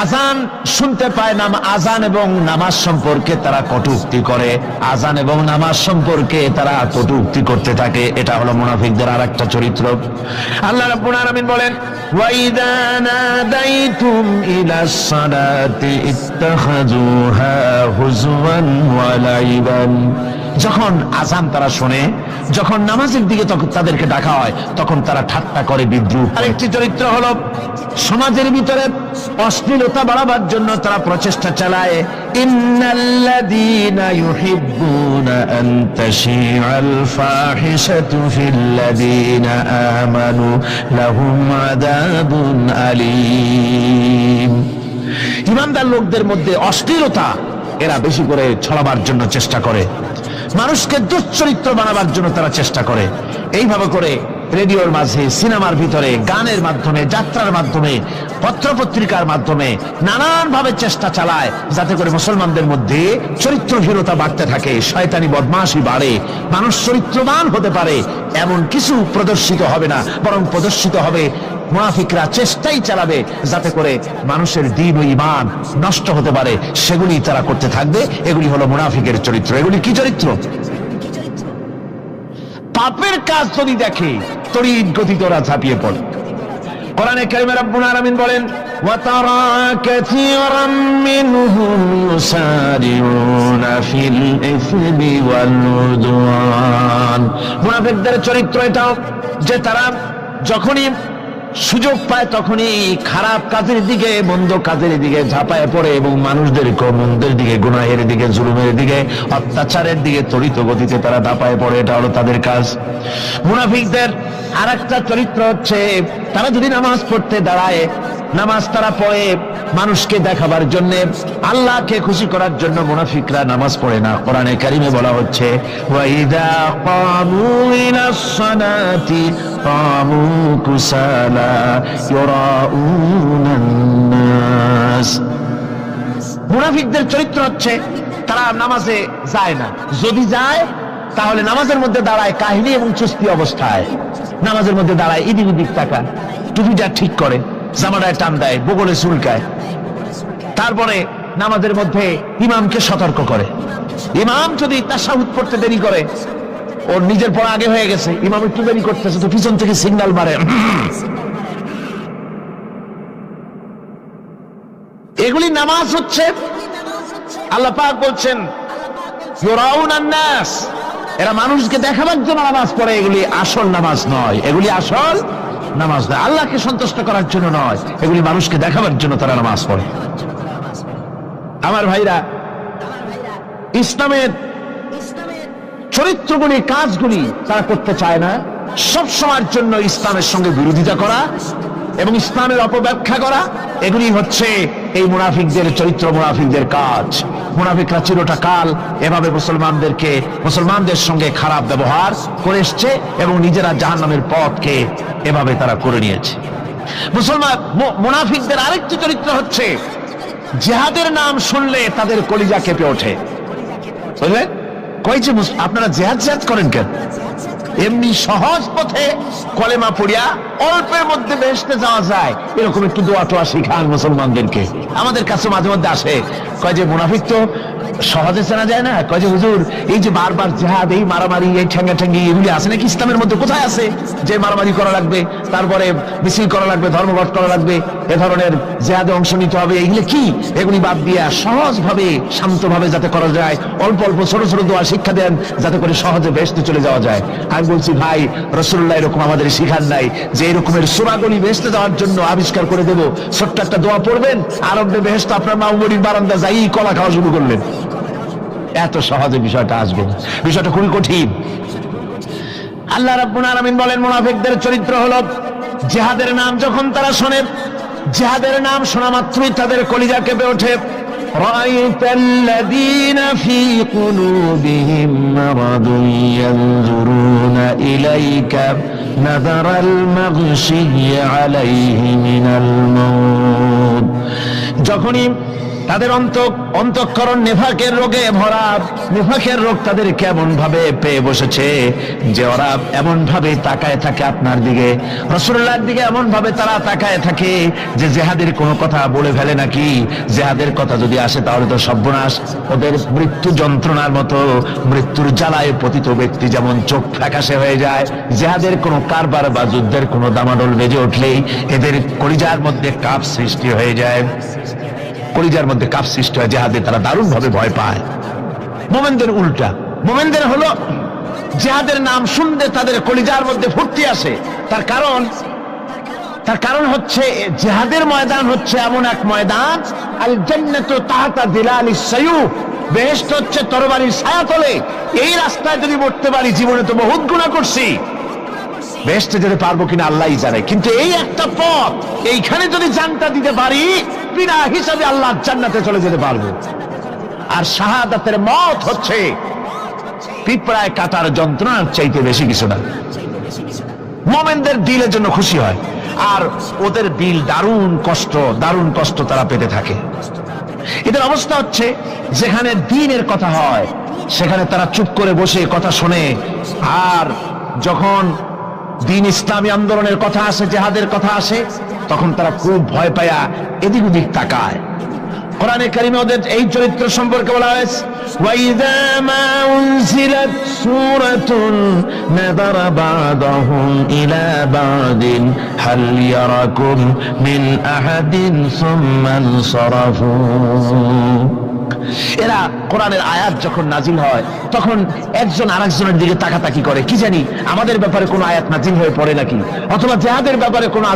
আজান শুনতে পায়, আজান এবং নামাজ সম্পর্কে তারা কটূক্তি করে, আজান এবং নামাজ সম্পর্কে তারা কটূক্তি করতে থাকে। এটা হলো মুনাফিকদের আর একটা চরিত্র। আল্লাহ রাব্বুল আলামিন বলেন, ওয়াইদা নাদাইতুম ইলাস সালাতি ইত্তাখাযুহা হুজওয়ান ওয়া লাইবান। যখন আজান তারা শোনে, যখন নামাজের দিকে তাদেরকে ডাকা হয়, তখন তারা ঠাট্টা করে, বিদ্রুপ। আরেকটি চরিত্র হলো, সমাজের ভিতরে অশ্লীলতা বাড়াবার জন্য তারা প্রচেষ্টা চালায়। ইন্নাল্লাযীনা ইউহিব্বুনা আন তাশিআল ফাহিশাতু ফিল্লাযীনা আমানু লাহুম আযাবুন আলীম। ঈমানদার লোকদের মধ্যে অশ্লীলতা এরা বেশি করে ছড়াবার জন্য চেষ্টা করে, মানুষকে দুশ্চরিত্র বানাবার জন্য তারা চেষ্টা করে। এইভাবে করে রেডিওর মাঝে, সিনেমার ভিতরে, গানের মাধ্যমে, যাত্রার মাধ্যমে, পত্রপত্রিকার মাধ্যমে নানান ভাবে চেষ্টা চালায় যাতে করে মুসলমানদের মধ্যে চরিত্রহীনতা বাড়তে থাকে, শয়তানি বদমাশি বাড়ে, মানুষ চরিত্রবান হতে পারে এমন কিছু প্রদর্শিত হবে না, বরং প্রদর্শিত হবে মুনাফিকরা চেষ্টাই চালাবে যাতে করে মানুষের দ্বীন ও ঈমান নষ্ট হতে পারে, সেগুলি তারা করতে থাকবে। এগুলি হলো মুনাফিকের চরিত্র। এগুলি কি চরিত্র? পাপের কাজ যদি দেখে তড়িৎ গতিতে ওরা ঝাঁপিয়ে পড়ে। কোরআনে কারিমে রব্বুল আলামিন বলেন, ওয়া তারা কাসীরাম মিনহুম ইউসারিউনা ফিল ইসমি ওয়াল উদওয়ান। মুনাফিকদের চরিত্র এটাও যে তারা যখনই সুযোগ পায় তখনই খারাপ কাজের দিকে, মন্দ কাজের দিকে ঝাঁপায় পড়ে এবং মানুষদেরকে মন্দের দিকে, গুনাহের দিকে, জুলুমের দিকে, অত্যাচারের দিকে ত্বরিত গতিতে তারা ঝাঁপায় পড়ে। এটা হলো তাদের কাজ। মুনাফিকদের আর একটা চরিত্র হচ্ছে, তারা যদি নামাজ পড়তে দাঁড়ায়, নামাজ তারা পড়ে মানুষকে দেখাবার জন্য, আল্লাহকে খুশি করার জন্য মুনাফিকরা নামাজ পড়ে না। কোরআনে কারিমে বলা হচ্ছে, ওয়াইদা কামু ইলাস সালাতি কামু কুসালা ইউরাউনান নাস। মুনাফিকদের চরিত্র হচ্ছে তারা নামাজে যায় না, যদি যায় তাহলে নামাজের মধ্যে দাঁড়ায় কাহিনী এবং চুস্তি অবস্থায়, নামাজের মধ্যে দাঁড়ায় ইদিক উদিক তাকায়, টুপিটা ঠিক করে, জামাটায় টান দেয়, বগলে চুলকায়, তারপরে নামাজের মধ্যে ইমামকে সতর্ক করে। ইমাম যদি তাশাহুদ পড়তে দেরি করে, ওর নিজের পড়া আগে হয়ে গেছে, ইমাম একটু দেরি করতেছে, তো পিছন থেকে সিগন্যাল মারে। এগুলি নামাজ হচ্ছে। আল্লাহ পাক বলছেন, ইউরাউনান নাস, এরা মানুষকে দেখাবার জন্য নামাজ পড়ে, এগুলি আসল নামাজ নয়, এগুলি আসল নামাজ নয়, আল্লাহকে সন্তুষ্ট করার জন্য নয়, এগুলি মানুষকে দেখাবার জন্য তারা নামাজ পড়ে। আমার ভাইরা, ইসলামের চরিত্রগুলি, কাজগুলি তারা করতে চায় না। সব সময়ের জন্য ইসলামের সঙ্গে বিরোধিতা করা এবং ইসলামের অপব্যাখ্যা করা, এগুলি হচ্ছে এই মুনাফিকদের চরিত্র, মুনাফিকদের কাজ। মুনাফিকরা চিরটা কাল এভাবে মুসলমানদের সঙ্গে খারাপ ব্যবহার করে এসছে এবং নিজেরা জাহান্নামের পথকে এভাবে তারা করে নিয়েছে। মুনাফিকদের আরেকটি চরিত্র হচ্ছে, জিহাদের নাম শুনলে তাদের কলিজা কেঁপে ওঠে। বুঝলেন? কইছে আপনারা জিহাদ করেন কেন? এমনি সহজ পথে কলেমা পড়িয়া অল্পের মধ্যে বেহেশতে যাওয়া যায়, এরকম একটু দোয়া টোয়া শিখান মুসলমানদেরকে। আমাদের কাছে মাঝে মধ্যে আসে, কয় যে মুনাফিক তো সহজে চেনা যায় না, কয় যে হুজুর এই যে বারবার জিহাদ, এই মারামারি, এই ঠ্যাঙ্গি এগুলি আছে নাকি ইসলামের মধ্যে? কোথায় আছে যে মারামারি করা লাগবে, তারপরে মিছিল করা লাগবে, ধর্মঘট করা লাগবে, এ ধরনের জিহাদে অংশ নিতে হবে? এগুলি কি? এগুলি বাদ দিয়া সহজ ভাবে শান্তভাবে যাতে করা যায়, অল্প অল্প ছোট ছোট দোয়া শিক্ষা দেন যাতে করে সহজে বেহেশতে চলে যাওয়া যায়। আমি বলছি ভাই, রাসূলুল্লাহ এরকম আমাদের শিখান নাই যে এরকমের সূরাগুলি বেহেশতে যাওয়ার জন্য আবিষ্কার করে দেব। ছোট্ট একটা দোয়া পড়বেন, আরবে বেহেশত আপনার মামুরির বারান্দা যাই কলা খাওয়া শুরু করলেন। এত সহজে বিষয়টা আসবে না, বিষয়টা খুবই কঠিন। আল্লাহ রাব্বুল আলামিন বলেন, মুনাফিকদের চরিত্র হলো জিহাদের নাম যখন তারা শোনে, জিহাদের নাম শোনা মাত্রই তাদের কলিজা কেঁপে ওঠে। রাআইতাল্লাযীনা ফী কুলুবিহিম মারাদুন ইয়ানজুরুনা ইলাইকা নাযারাল মাগশিয়্যি আলাইহি মিনাল মাউত। যখনই তাদের অন্তঃকরণ নেফাকের রোগে ভরা, নেফাকের রোগ তাদের কেমন ভাবে পেয়ে বসেছে যে ওরা এমন ভাবে তাকায় থাকে আপনার দিকে, রাসূলুল্লাহর দিকে এমন ভাবে তারা তাকায় থাকে যে জিহাদের কোনো কথা বলে ফেলে নাকি। জিহাদের কথা যদি আসে তাহলে তো সর্বনাশ। ওদের মৃত্যু যন্ত্রণার মতো, মৃত্যুর জ্বালায় পতিত ব্যক্তি যেমন চোখ ফ্যাকাশে হয়ে যায়, জিহাদের কোনো কারবার বা যুদ্ধের কোনো দামাডোল বেজে উঠলেই এদের কলিজার মধ্যে কাঁপ সৃষ্টি হয়ে যায়, কলিজার মধ্যে কাপ সৃষ্টি হয়, জিহাদে তারা দারুণ ভাবে ভয় পায়। মুমিনদের উল্টা, মুমিনদের হলো জিহাদের নাম শুনতে তাদের কলিজার মধ্যে ফুর্তি আসে। তার কারণ হচ্ছে জিহাদের ময়দান হচ্ছে এমন এক ময়দান, আল জান্নাতু তাহতা যিলালিস সায়ুফ, বেহেশত হচ্ছে তরবারির ছায়াতলে। এই রাস্তায় যদি মরতে পারি, জীবনে তো বহুত গুনাহ করছি, বেহেশতে যেতে পারবো কিনা আল্লাহই জানে, কিন্তু এই একটা পথ, এইখানে যদি জানটা দিতে পারি বিনা হিসাবে আল্লাহ জান্নাতে চলে যেতে পারবো। আর শাহাদাতের মত হচ্ছে পিঁপড়ায় কাটার যন্ত্রণার চাইতে বেশি কিছু না। মুমিনদের দিলের জন্য খুশি হয়, আর ওদের দিল দারুণ কষ্ট তারা পেতে থাকে। এদের অবস্থা হচ্ছে যেখানে দ্বীনের কথা হয় সেখানে তারা চুপ করে বসে কথা শোনে, আর যখন দ্বীন ইসলামী আন্দোলনের কথা আসে, জিহাদের কথা আসে, তখন তারা খুব ভয় পায়া এদিক ওদিক তাকায়। কোরআনে কারিমে ওদের এই চরিত্র সম্পর্কে বলা হয়েছে, ওয়াইযা মা উনজিলাত সূরাতুন নাযারা বা'দাহুম ইলা বা'দিন হাল ইয়ারাকুম মিন আহাদিন সুম্মা ইনসারাফু। এরা কোরআনের আয়াত যখন নাজিল হয় তখন একজন আরেকজনের দিকে তাকাতাকি করে, কি জানি আমাদের ব্যাপারে কোনো আয়াত নাজিল হয়ে পড়ে নাকি, অথবা জিহাদের ব্যাপারে কোনো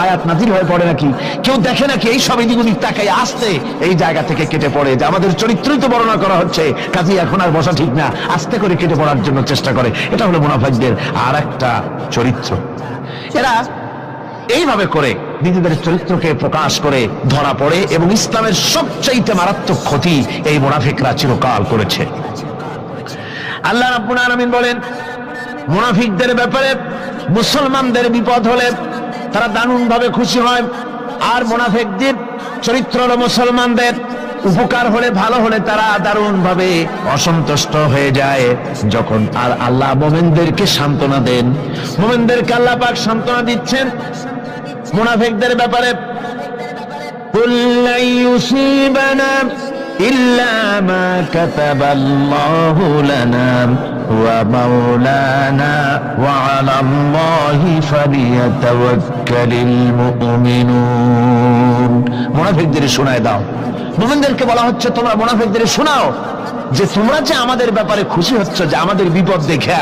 আয়াত নাজিল হয়ে পড়ে নাকি। কেউ দেখে নাকি এই সব এদিক তাকাই আসতে এই জায়গা থেকে কেটে পড়ে, যে আমাদের চরিত্রই তো বর্ণনা করা হচ্ছে, কাজী এখন আর বসা ঠিক না, আস্তে করে কেটে পড়ার জন্য চেষ্টা করে। এটা হলো মুনাফিকদের আর একটা চরিত্র। এরা এইভাবে করে নিজেদের চরিত্রকে প্রকাশ করে ধরা পড়ে, এবং ইসলামের সবচাইতে মারাত্মক ক্ষতি এই মুনাফিকরা চিরকাল করেছে। আল্লাহ রাব্বুল আলামিন বলেন, মুনাফিকদের ব্যাপারে মুসলমানদের বিপদ হলে তারা দারুণ ভাবে খুশি হয়, আর মুনাফিকদের চরিত্র হলো মুসলমানদের উপকার হলে, ভালো হলে তারা দারুণ ভাবে অসন্তুষ্ট হয়ে যায়। যখন আর আল্লাহ মুমিনদেরকে সান্ত্বনা দেন, মুমিনদেরকে আল্লাহ পাক সান্ত্বনা দিচ্ছেন মুনাফিকদের ব্যাপারে, কুল লা ইউসিবানা ইল্লা মা কাতাবাল্লাহু লানা ওয়া মাওলানা ওয়া আলাল্লাহি ফালিয়াতাওয়াক্কালিল মুমিনুন। মুনাফিকদের শোনায় দাও, মুমিনদেরকে বলা হচ্ছে তোমরা মুনাফিকদের শোনাও যে তোমরা যে আমাদের ব্যাপারে খুশি হচ্ছ, যে আমাদের বিপদ দেখে,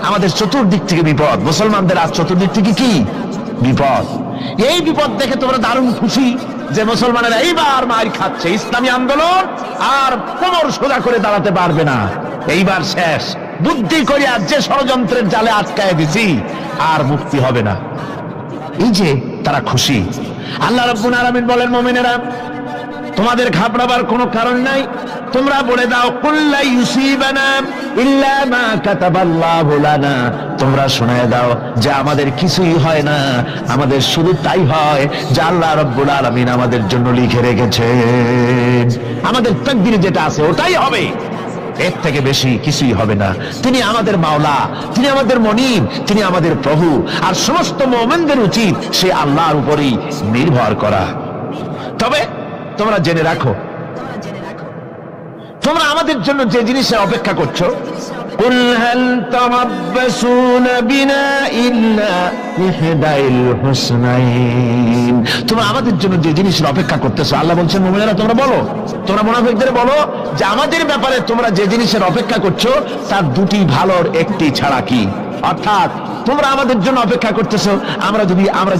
আমাদের চতুর্দিক থেকে বিপদ, মুসলমানদের আজ চতুর্দিক থেকে কি বিপদ, এই বিপদ দেখে তোমরা দারুণ খুশি যে মুসলমানেরা এইবার মার খাচ্ছে, ইসলামী আন্দোলন আর কোমর সোজা করে দাঁড়াতে পারবে না, এইবার শেষ, বুদ্ধি করে আর যে ষড়যন্ত্রের জালে আটকায় দিছি আর মুক্তি হবে না, এই যে তারা খুশি। আল্লাহ রাব্বুল আলামিন বলেন, মুমিনেরা তোমাদের ঘাবড়াবার কোনো কারণ নাই, তোমরা বলে দাও কুল লা ইউসিবানা ইল্লা মা কাতাবাল্লাহু লানা, তোমরা শোনায় দাও যে আমাদের কিছুই হয় না, আমাদের শুধু তাই হয় যা আল্লাহ রাব্বুল আলামিন আমাদের জন্য লিখে রেখেছেন, আমাদের তাকদীরে যেটা আছে ওটাই হবে। এর থেকে বেশি কিছুই হবে না। তিনি আমাদের মাওলা, তিনি আমাদের মনিব, তিনি আমাদের প্রভু। আর সমস্ত মুমিনদের উচিত সে আল্লাহর উপরেই নির্ভর করা। তবে তোমরা জেনে রাখো, তোমরা আমাদের জন্য যে জিনিসের অপেক্ষা করছো, কুল হাল তারাব্বাসুনা বিনা ইল্লা ইহদাইল হুসনাইন, তোমরা আমাদের জন্য যে জিনিসের অপেক্ষা করতেছো, আল্লাহ বলছেন মুমিনেরা তোমরা বলো, তোমরা মুনাফিকদের বলো যে আমাদের ব্যাপারে তোমরা যে জিনিসের অপেক্ষা করছো তার দুটি ভালোর একটি ছাড়া কি। অর্থাৎ তোমরা আমাদের জন্য অপেক্ষা করতেছো আমরা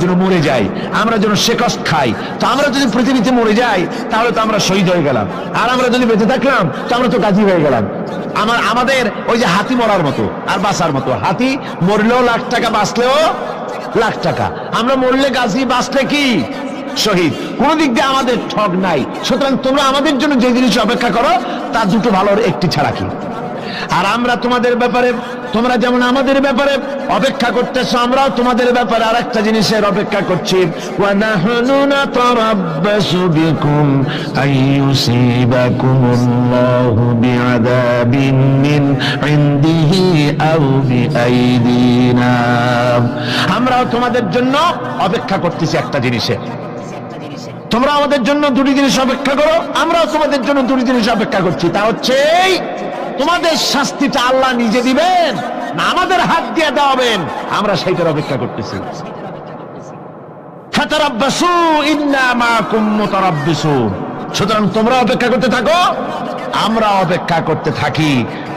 যেন মরে যাই, আমরা যেন শেকস্ত খাই। তো আমরা যদি পৃথিবীতে মরে যাই তাহলে তো আমরা শহীদ হয়ে গেলাম, আর আমরা যদি বেঁচে থাকলাম তো আমরা তো গাজী হয়ে গেলাম। আমাদের ওই যে হাতি মরার মতো আর বাঁচার মতো, হাতি মরলেও লাখ টাকা, বাঁচলেও লাখ টাকা। আমরা মরলে গাজী, বাঁচলে কি শহীদ, কোন দিক দিয়ে আমাদের ঠগ নাই। সুতরাং তোমরা আমাদের জন্য যে জিনিস অপেক্ষা করো তার দুটো ভালোর একটি ছাড়া কি। আর আমরা তোমাদের ব্যাপারে, তোমরা যেমন আমাদের ব্যাপারে অপেক্ষা করতেছো, আমরাও তোমাদের ব্যাপারে আরেকটা জিনিসের অপেক্ষা করছি। ওয়া নাহনু নাতারাব্বাসু বিকুম আইয়ুসিবাকুমুল্লাহু বিআযাবিন মিন ইনদিহি আও বিআইদিনা, আমরাও তোমাদের জন্য অপেক্ষা করতেছি একটা জিনিসের। তোমরা আমাদের জন্য দুটি জিনিস অপেক্ষা করো, আমরাও তোমাদের জন্য দুটি জিনিস অপেক্ষা করছি। তা হচ্ছে তোমাদের শাস্তিটা আল্লাহ নিজে দিবেন না আমাদের হাত দিয়ে দেওয়াবেন, আমরা সেইটার অপেক্ষা করতেছি। ফাতারাব্বাসু ইন্না মাআকুম মুতারাব্বিসুন, সুতরাং তোমরা অপেক্ষা করতে থাকো, আমরা অপেক্ষা করতে থাকি।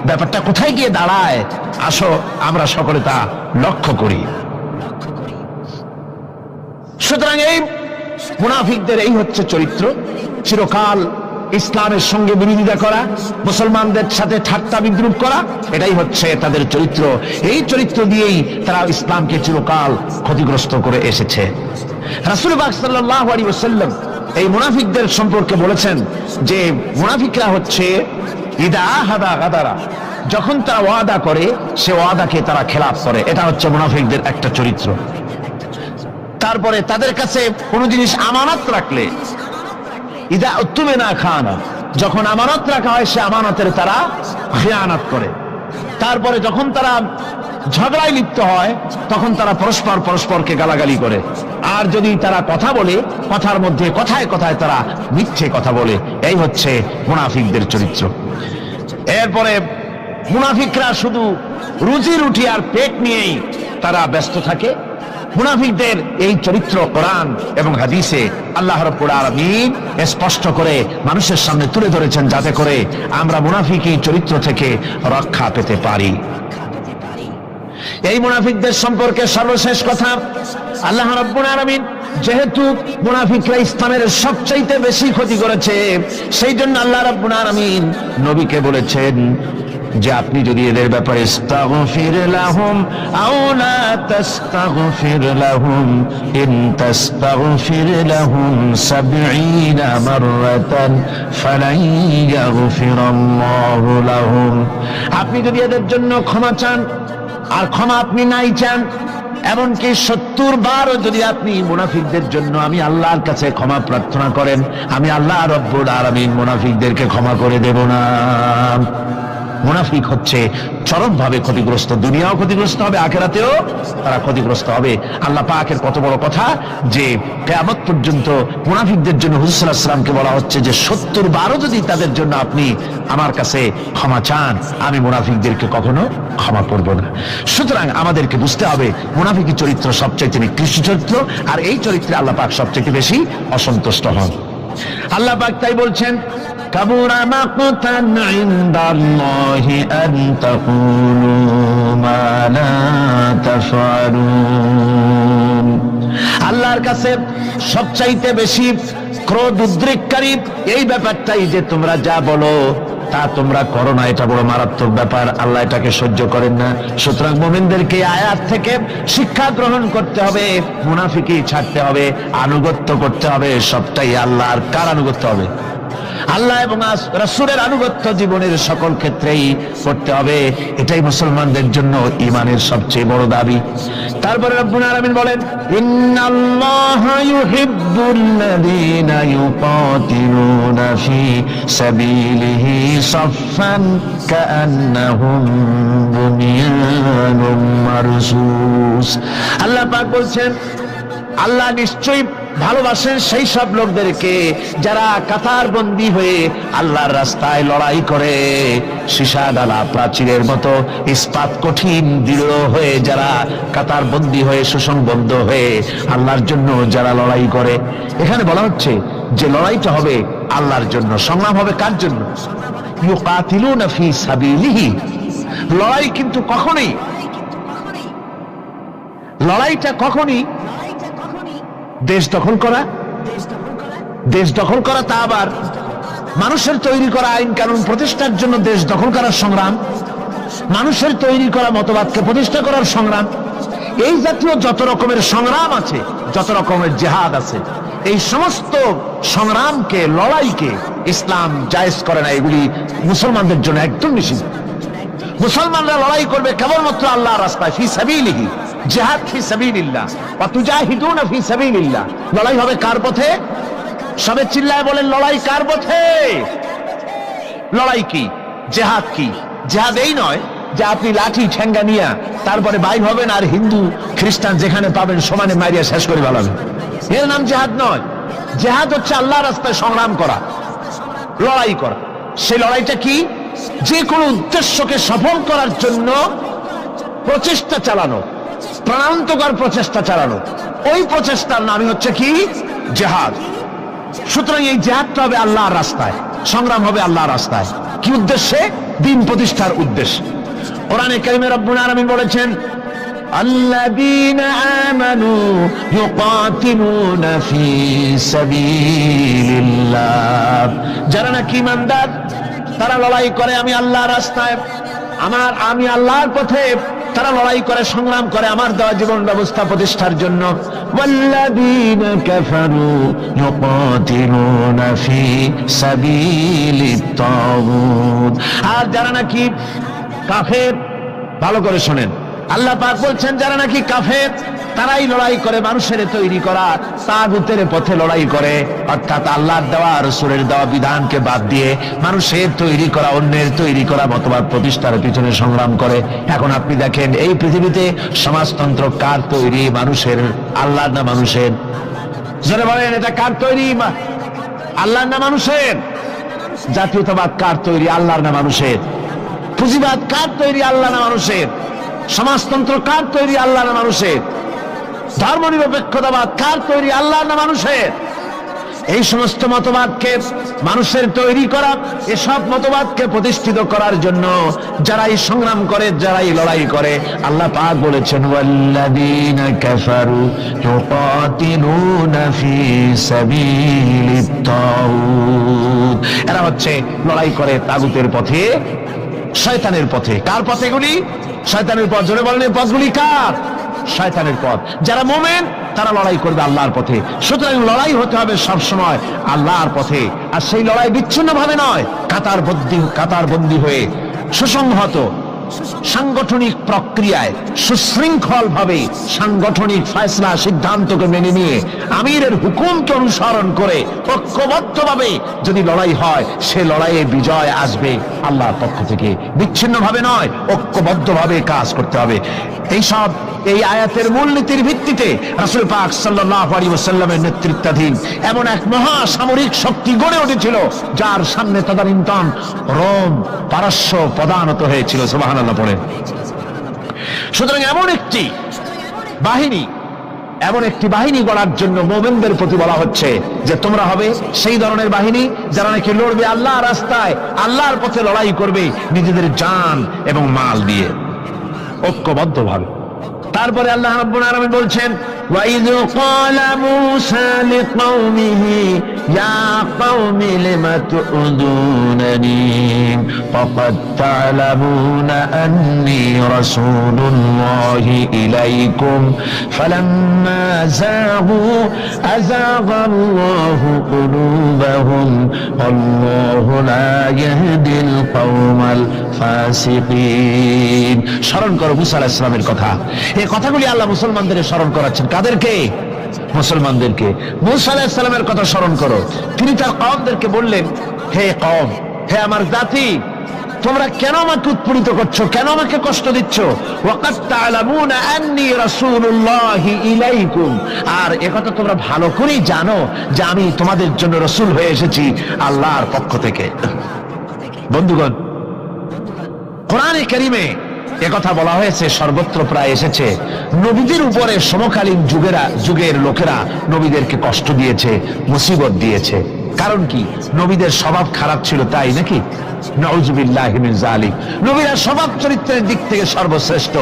ব্যাপারটা কোথায় গিয়ে দাঁড়ায় আসো আমরা সকলে তা লক্ষ্য করি। সুতরাং এই মুনাফিকদের এই হচ্ছে চরিত্র, চিরকাল ইসলামের সঙ্গে বিরোধিতা করা, মুসলমানদের সাথে ঠাট্টা বিদ্রুপ করা, এটাই হচ্ছে তাদের চরিত্র। এই চরিত্র দিয়েই তারা ইসলামকে চিরকাল ক্ষতিগ্রস্ত করে এসেছে। রাসূল পাক সাল্লাল্লাহু আলাইহি ওয়াসাল্লাম এই মুনাফিকদের সম্পর্কে বলেছেন যে মুনাফিকরা হচ্ছে ইদা হাদা গাদারা, যখন তারা ওয়াদা করে সে ওয়াদাকে তারা খেলাফ করে, এটা হচ্ছে মুনাফিকদের একটা চরিত্র। তারপরে তাদের কাছে কোনো জিনিস আমানত রাখলে, ইদা উত্তুমিনা খানা, যখন আমানত রাখা হয় সে আমানতের তারা খিয়ানত করে। তারপরে যখন তারা ঝগড়ায় লিপ্ত হয় তখন তারা পরস্পরকে গালাগালি করে। আর যদি তারা কথা বলে, কথার মধ্যে কথায় কথায় তারা মিথ্যে কথা বলে। এই হচ্ছে মুনাফিকদের চরিত্র। এরপরে মুনাফিকরা শুধু রুজি রুটি আর পেট নিয়েই তারা ব্যস্ত থাকে। মুনাফিকদের এই চরিত্র কোরআন এবং হাদিসে আল্লাহ রাব্বুল আলামিন স্পষ্ট করে মানুষের সামনে তুলে ধরেছেন, যাতে করে আমরা মুনাফিকি চরিত্র থেকে রক্ষা পেতে পারি। এই মুনাফিকদের সম্পর্কে সর্বশেষ কথা, আল্লাহ রাব্বুল আলামিন যেহেতু মুনাফিকরা ইসলামের সবচাইতে বেশি ক্ষতি করেছে, সেই জন্য আল্লাহ রাব্বুল আলামিন নবীকে বলেছেন যে আপনি যদি এদের ব্যাপারে ইস্তাগফির লাহুম আও লা তাস্তাগফির লাহুম ইন তাস্তাগফির লাহুম ৭০ মাররাতান ফালান ইয়াগফিরাল্লাহু লাহুম, আপনি যদি এদের জন্য ক্ষমা চান, আর ক্ষমা আপনি নাই চান, এমনকি ৭০ বারও যদি আপনি মুনাফিকদের জন্য আমি আল্লাহর কাছে ক্ষমা প্রার্থনা করেন, আমি আল্লাহ রাব্বুল আলামিন মুনাফিকদেরকে ক্ষমা করে দেব না। মুনাফিক হচ্ছে চরমভাবে ক্ষতিগ্রস্ত, দুনিয়াও ক্ষতিগ্রস্ত হবে, আখিরাতেও তারা ক্ষতিগ্রস্ত হবে। আল্লাহ পাকের কত বড় কথা যে কিয়ামত পর্যন্ত মুনাফিকদের জন্য হুজুর সাল্লাল্লাহু আলাইহি ওয়াসাল্লামকে বলা হচ্ছে যে ৭০ বারও যদি তাদের জন্য আপনি আমার কাছে ক্ষমা চান, আমি মুনাফিকদেরকে কখনো ক্ষমা করব না। সুতরাং আমাদেরকে বুঝতে হবে মুনাফিকি চরিত্র সবচাইতে নিকৃষ্ট চরিত্র, আর এই চরিত্রে আল্লাহ পাক সবচাইতে বেশি অসন্তুষ্ট হন। আল্লাহ পাক তাই বলছেন, কাবুরা মাকতান ইনদাল্লাহি আন তাকুলু মা লা তাফআলুন, আল্লাহর কাছে সবচাইতে বেশি ক্রোধ উদ্রেককারী এই ব্যাপারটাই যে তোমরা যা বলো তা তোমরা করো না, এটা বড় মারাত্মক ব্যাপার, আল্লাহ এটাকে সহ্য করেন না। সুতরাং মুমিনদেরকে আয়াত থেকে শিক্ষা গ্রহণ করতে হবে, মুনাফিকি ছাড়তে হবে, আনুগত্য করতে হবে, সবটাই আল্লাহর। কার আনুগত্য হবে? আল্লাহ এবং রাসূলের আনুগত্য জীবনের সকল ক্ষেত্রেই করতে হবে। এটাই মুসলমানদের জন্য ঈমানের সবচেয়ে বড় দাবি। তারপরে রব্বুল আলামিন বলেন, ইন্নাল্লাহা ইউহিব্বুল্লাযীনা ইউকাতিলুনা ফী সাবিলিহি সাফফান কাআন্নাহুম বুনিয়ানুম মারসুস। আল্লাহ পাক বলছেন, আল্লাহ নিশ্চয়ই ভালোবাসেন সেই সব লোকদেরকে যারা কাতারবন্দী হয়ে আল্লাহর রাস্তায় লড়াই করে, সীসা ডালা প্রাচীরের মতো ইস্পাত কঠিন দৃঢ় হয়ে যারা কাতারবন্দী হয়ে সুসংবদ্ধ হয়ে আল্লাহর জন্য যারা লড়াই করে। এখানে বলা হচ্ছে যে লড়াইটা হবে আল্লাহর জন্য, সংগ্রাম হবে কার জন্য? ইউকাতিলুনা ফী সাবিলিহি। লড়াই কিন্তু লড়াইটা কখনই দেশ দখল করা, তা আবার মানুষের তৈরি করা আইন কানুন প্রতিষ্ঠার জন্য দেশ দখল করার সংগ্রাম, মানুষের তৈরি করা মতবাদকে প্রতিষ্ঠা করার সংগ্রাম, এই জাতীয় যত রকমের সংগ্রাম আছে, যত রকমের জিহাদ আছে, এই সমস্ত সংগ্রামকে, লড়াইকে ইসলাম জায়েজ করে না। এগুলি মুসলমানদের জন্য একদম নিষিদ্ধ। মুসলমানরা লড়াই করবে কেবলমাত্র আল্লাহর রাস্তায়, ফি সাবিলিহি, জিহাদ ফি সাবিলিল্লাহ, ওয়া তুজাহিদুনা ফি সাবিলিল্লাহ। লড়াই হবে কার পথে? সবে চিল্লায় বলেন, লড়াই কার পথে? লড়াই কি? জিহাদ কি? জিহাদ এই নয় যে আপনি লাঠি ঠেঙ্গা নিয়া তারপরে বাইর হবেন আর হিন্দু খ্রিস্টান যেখানে পাবেন সমানে মারিয়া শেষ করে ফেলাবেন। এর নাম জিহাদ নয়। জিহাদ হচ্ছে আল্লাহর রাস্তায় সংগ্রাম করা, লড়াই করা। সেই লড়াইটা কি? যে কোনো উদ্দেশ্যকে সফল করার জন্য প্রচেষ্টা চালানো, প্রাণান্তকর প্রচেষ্টা চালানো, ওই প্রচেষ্টার নামই হচ্ছে কি? জিহাদ। সুতরাং এই জিহাদটা হবে আল্লাহর রাস্তায়, সংগ্রাম হবে আল্লাহর রাস্তায়। কি উদ্দেশ্যে? দ্বীন প্রতিষ্ঠার উদ্দেশ্যে। কোরআনে কারিমে রব্বুল আলামিন বলেছেন, আল্লাযীনা আমানু ইউকাতিলুনা ফী সাবিলিল্লাহ। যারা নাকি ঈমানদার তারা লড়াই করে আমি আল্লাহর রাস্তায়, আমি আল্লাহর পথে তারা লড়াই করে, সংগ্রাম করে আমার দেওয়া জীবন ব্যবস্থা প্রতিষ্ঠার জন্য। ওয়াল্লাযীনা কাফারু ইউকাতিলুনা ফী সাবিলিত তাগুত। আর যারা নাকি কাফের, ভালো করে শুনেন, আল্লাহ পাক বলছেন যারা নাকি কাফের তারাই লড়াই করে মানুষের তৈরি করা তাগুতের পথে লড়াই করে, অর্থাৎ আল্লাহর দেওয়া রাসূলের দেওয়া বিধানকে বাদ দিয়ে মানুষের তৈরি করা, অন্যের তৈরি করা মতবাদ প্রতিষ্ঠার পিছনে সংগ্রাম করে। এখন আপনি দেখেন এই পৃথিবীতে সমাজতন্ত্র কার তৈরি? মানুষের। আল্লাহর না মানুষের? যারা বলেন এটা কার তৈরি? আল্লাহর না মানুষের? জাতীয়তাবাদ কার তৈরি? আল্লাহর না মানুষের? পুঁজিবাদ কার তৈরি? আল্লাহ না মানুষের? সমাজতন্ত্র কার তৈরি? আল্লাহ না মানুষের? ধর্মনিরপেক্ষতাবাদ কার তৈরি? আল্লাহ না মানুষের? এই সমস্ত মতবাদকে মানুষের তৈরি করা, এসব মতবাদকে প্রতিষ্ঠিত করার জন্য যারাই সংগ্রাম করে, যারাই লড়াই করে, আল্লাহ পাক বলেছেন ওয়াল্লাযীনা কাফারু ইউকাতিলুনা ফী সাবিলিত তাগুত। এরা হচ্ছে লড়াই করে তাগুতের পথে, শয়তানের পথে। কার পথে এগুলি? শয়তানের পথ। জোরে বলেন এই পথগুলি কার? শয়তানের পথ। যারা মুমিন তারা লড়াই করবে আল্লাহর পথে। সুতরাং লড়াই হতে হবে সবসময় আল্লাহর পথে। আর সেই লড়াই বিচ্ছিন্ন ভাবে নয়, কাতারবন্দী হয়ে সুসংহত সাংগঠনিক প্রক্রিয়ায় সুশৃঙ্খল ভাবে সাংগঠনিক ফয়সলা সিদ্ধান্তকে মেনে নিয়ে আমিরের হুকুমকে অনুসরণ করে ঐক্যবদ্ধভাবে যদি লড়াই হয়, সে লড়াইয়ে বিজয় আসবে আল্লাহর পক্ষ থেকে। বিচ্ছিন্ন ভাবে নয়, ঐক্যবদ্ধভাবে কাজ করতে হবে। এই আয়াতের মূলনীতির ভিত্তিতে রাসূল পাক সাল্লাল্লাহু আলাইহি ওয়াসাল্লামের নেতৃত্বাধীন এমন এক মহা সামরিক শক্তি গড়ে উঠেছিল যার সামনে তদানীন্তন রোম, পারস্য পদানত হয়েছিল। সুবহানাল্লাহ পড়ে। সুতরাং এমন একটি বাহিনী গড়ার জন্য মুমিনদের প্রতি বলা হচ্ছে যে তোমরা হবে সেই ধরনের বাহিনী যারা নাকি লড়বে আল্লাহর রাস্তায়, আল্লাহর পথে লড়াই করবে নিজেদের জান এবং মাল দিয়ে, ঐক্যবদ্ধভাবে। তারপরে আল্লাহ রাব্বুল আলামিন বলছেন وَإِذْ قَالَ مُوسَى لِقَوْمِهِ يَا قَوْمِ لِمَ تُؤْذُونَنِي وَقَدْ تَعْلَمُونَ أَنِّي رَسُولُ اللَّهِ إِلَيْكُمْ فَلَمَّا زَاغُوا أَزَاغَ اللَّهُ قُلُوبَهُمْ وَاللَّهُ لَا يَهْدِي الْقَوْمَ ফাসিকিন। স্মরণ করো মুসা আলাইহিস সালামের কথা। এই কথাগুলি আল্লাহ মুসলমানদের স্মরণ করাচ্ছেন। কাদেরকে? মুসলমানদেরকে। মুসা আলাইহিস সালামের কথা স্মরণ করো। তিনি তার কওমদেরকে বললেন, হে কওম, হে আমার জাতি, তোমরা কেন আমাকে উৎপীড়িত করছো, কেন আমাকে কষ্ট দিচ্ছ? ওয়াকাদ তা'লামুনা আন্নী রাসূলুল্লাহি ইলাইকুম, আর একথা তোমরা ভালো করেই জানো যে আমি তোমাদের জন্য রাসূল হয়ে এসেছি আল্লাহর পক্ষ থেকে। বন্ধুগণ, কোরআনে কারীমে একথা বলা হয়েছে, সর্বত্র প্রায় এসেছে, নবীদের উপরে সমকালীন যুগের লোকেরা নবীদেরকে কষ্ট দিয়েছে, মুসিবত দিয়েছে। কারণ কি? নবীদের স্বভাব খারাপ ছিল, তাই নাকি? নাউযুবিল্লাহি মিন যালিক। নবীরা স্বভাব চরিত্রের দিক থেকে সর্বশ্রেষ্ঠ।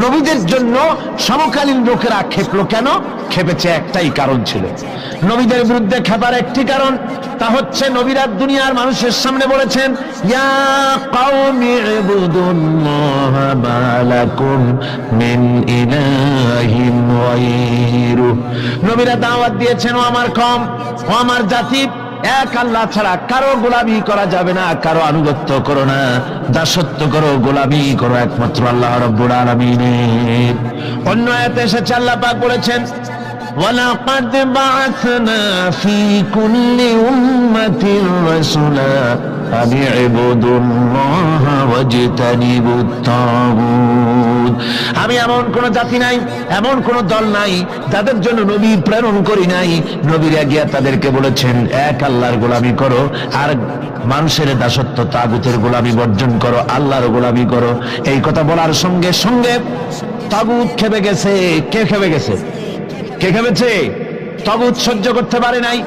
নবীদের জন্য সমকালীন লোকেরা খেপলো কেন? খেপেছে একটাই কারণ ছিল। নবীদের বিরুদ্ধে খেপার একটি কারণ, তা হচ্ছে নবীরা দুনিয়ার মানুষের সামনে বলেছেন, ইয়া কওমি ইবুদুল্লাহা মা লাকুম মিন ইলাহিন গায়রু। নবীরা দাওয়াত দিয়েছেন, ও আমার কওম, ও আমার জাতি, এক আল্লাহ ছাড়া কারো গোলামি করা যাবে না, কারো আনুগত্য করো না, দাসত্ব করো, গোলামি করো একমাত্র আল্লাহ রাব্বুল আলামিনের। অন্য আয়াতে এসেছে, আল্লাহ পাক বলেছেন, ওয়ালাকাদ বা'আথনা ফি কুল্লি উম্মাতির রাসূলা আন ইবুদুল্লাহা ওয়াজতানিবুত তাগুত। আমি এমন কোন জাতি নাই, এমন কোন দল নাই যাদের জন্য নবী প্রেরণ করি নাই। নবীরা গিয়া তাদেরকে বলেছেন, এক আল্লাহর গোলামি করো, আর মানুষের দাসত্ব তাগুতের গোলামি বর্জন করো, আল্লাহর গোলামি করো। এই কথা বলার সঙ্গে সঙ্গে তাগুত খেপে গেছে। কে খেপে গেছে? কে খেপেছে? তাগুত সহ্য করতে পারে নাই।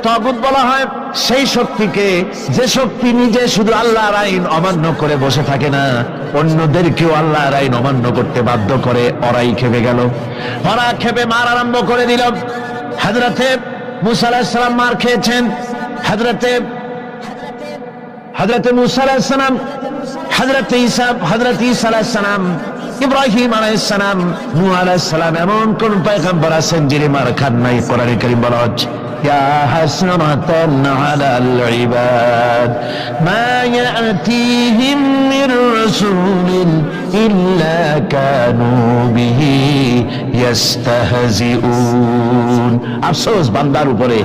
তাগুত বলা হয় সেই শক্তিকে, যে শক্তি নিজে শুধু আল্লাহর আইন অমান্য করে বসে থাকে না, অন্যদেরকেও আল্লাহর আইন অমান্য করতে বাধ্য করে। ওরাই খেপে গেল। ওরা খেপে মার আরম্ভ করে দিল। হযরতে মুসা আলাইহিস সালাম মার খেয়েছেন। হযরতে মুসা আলাইহিস সালাম, হযরতে ঈসা আলাইহিস সালাম, ইব্রাহিম আলাইহিস সালাম, নূহ আলাইহিস সালাম, এমন কোন পয়গম্বর আছেন যিনি মার খান নাই? কোরআনে কারীম বলা হচ্ছে, ইয়া হাসরাতান আলাল ইবাদ মা ইয়াতিহিম মির রাসূলিন ইল্লা কানু বিহি ইস্তাহজিউন। আফসোস বান্দার উপরে,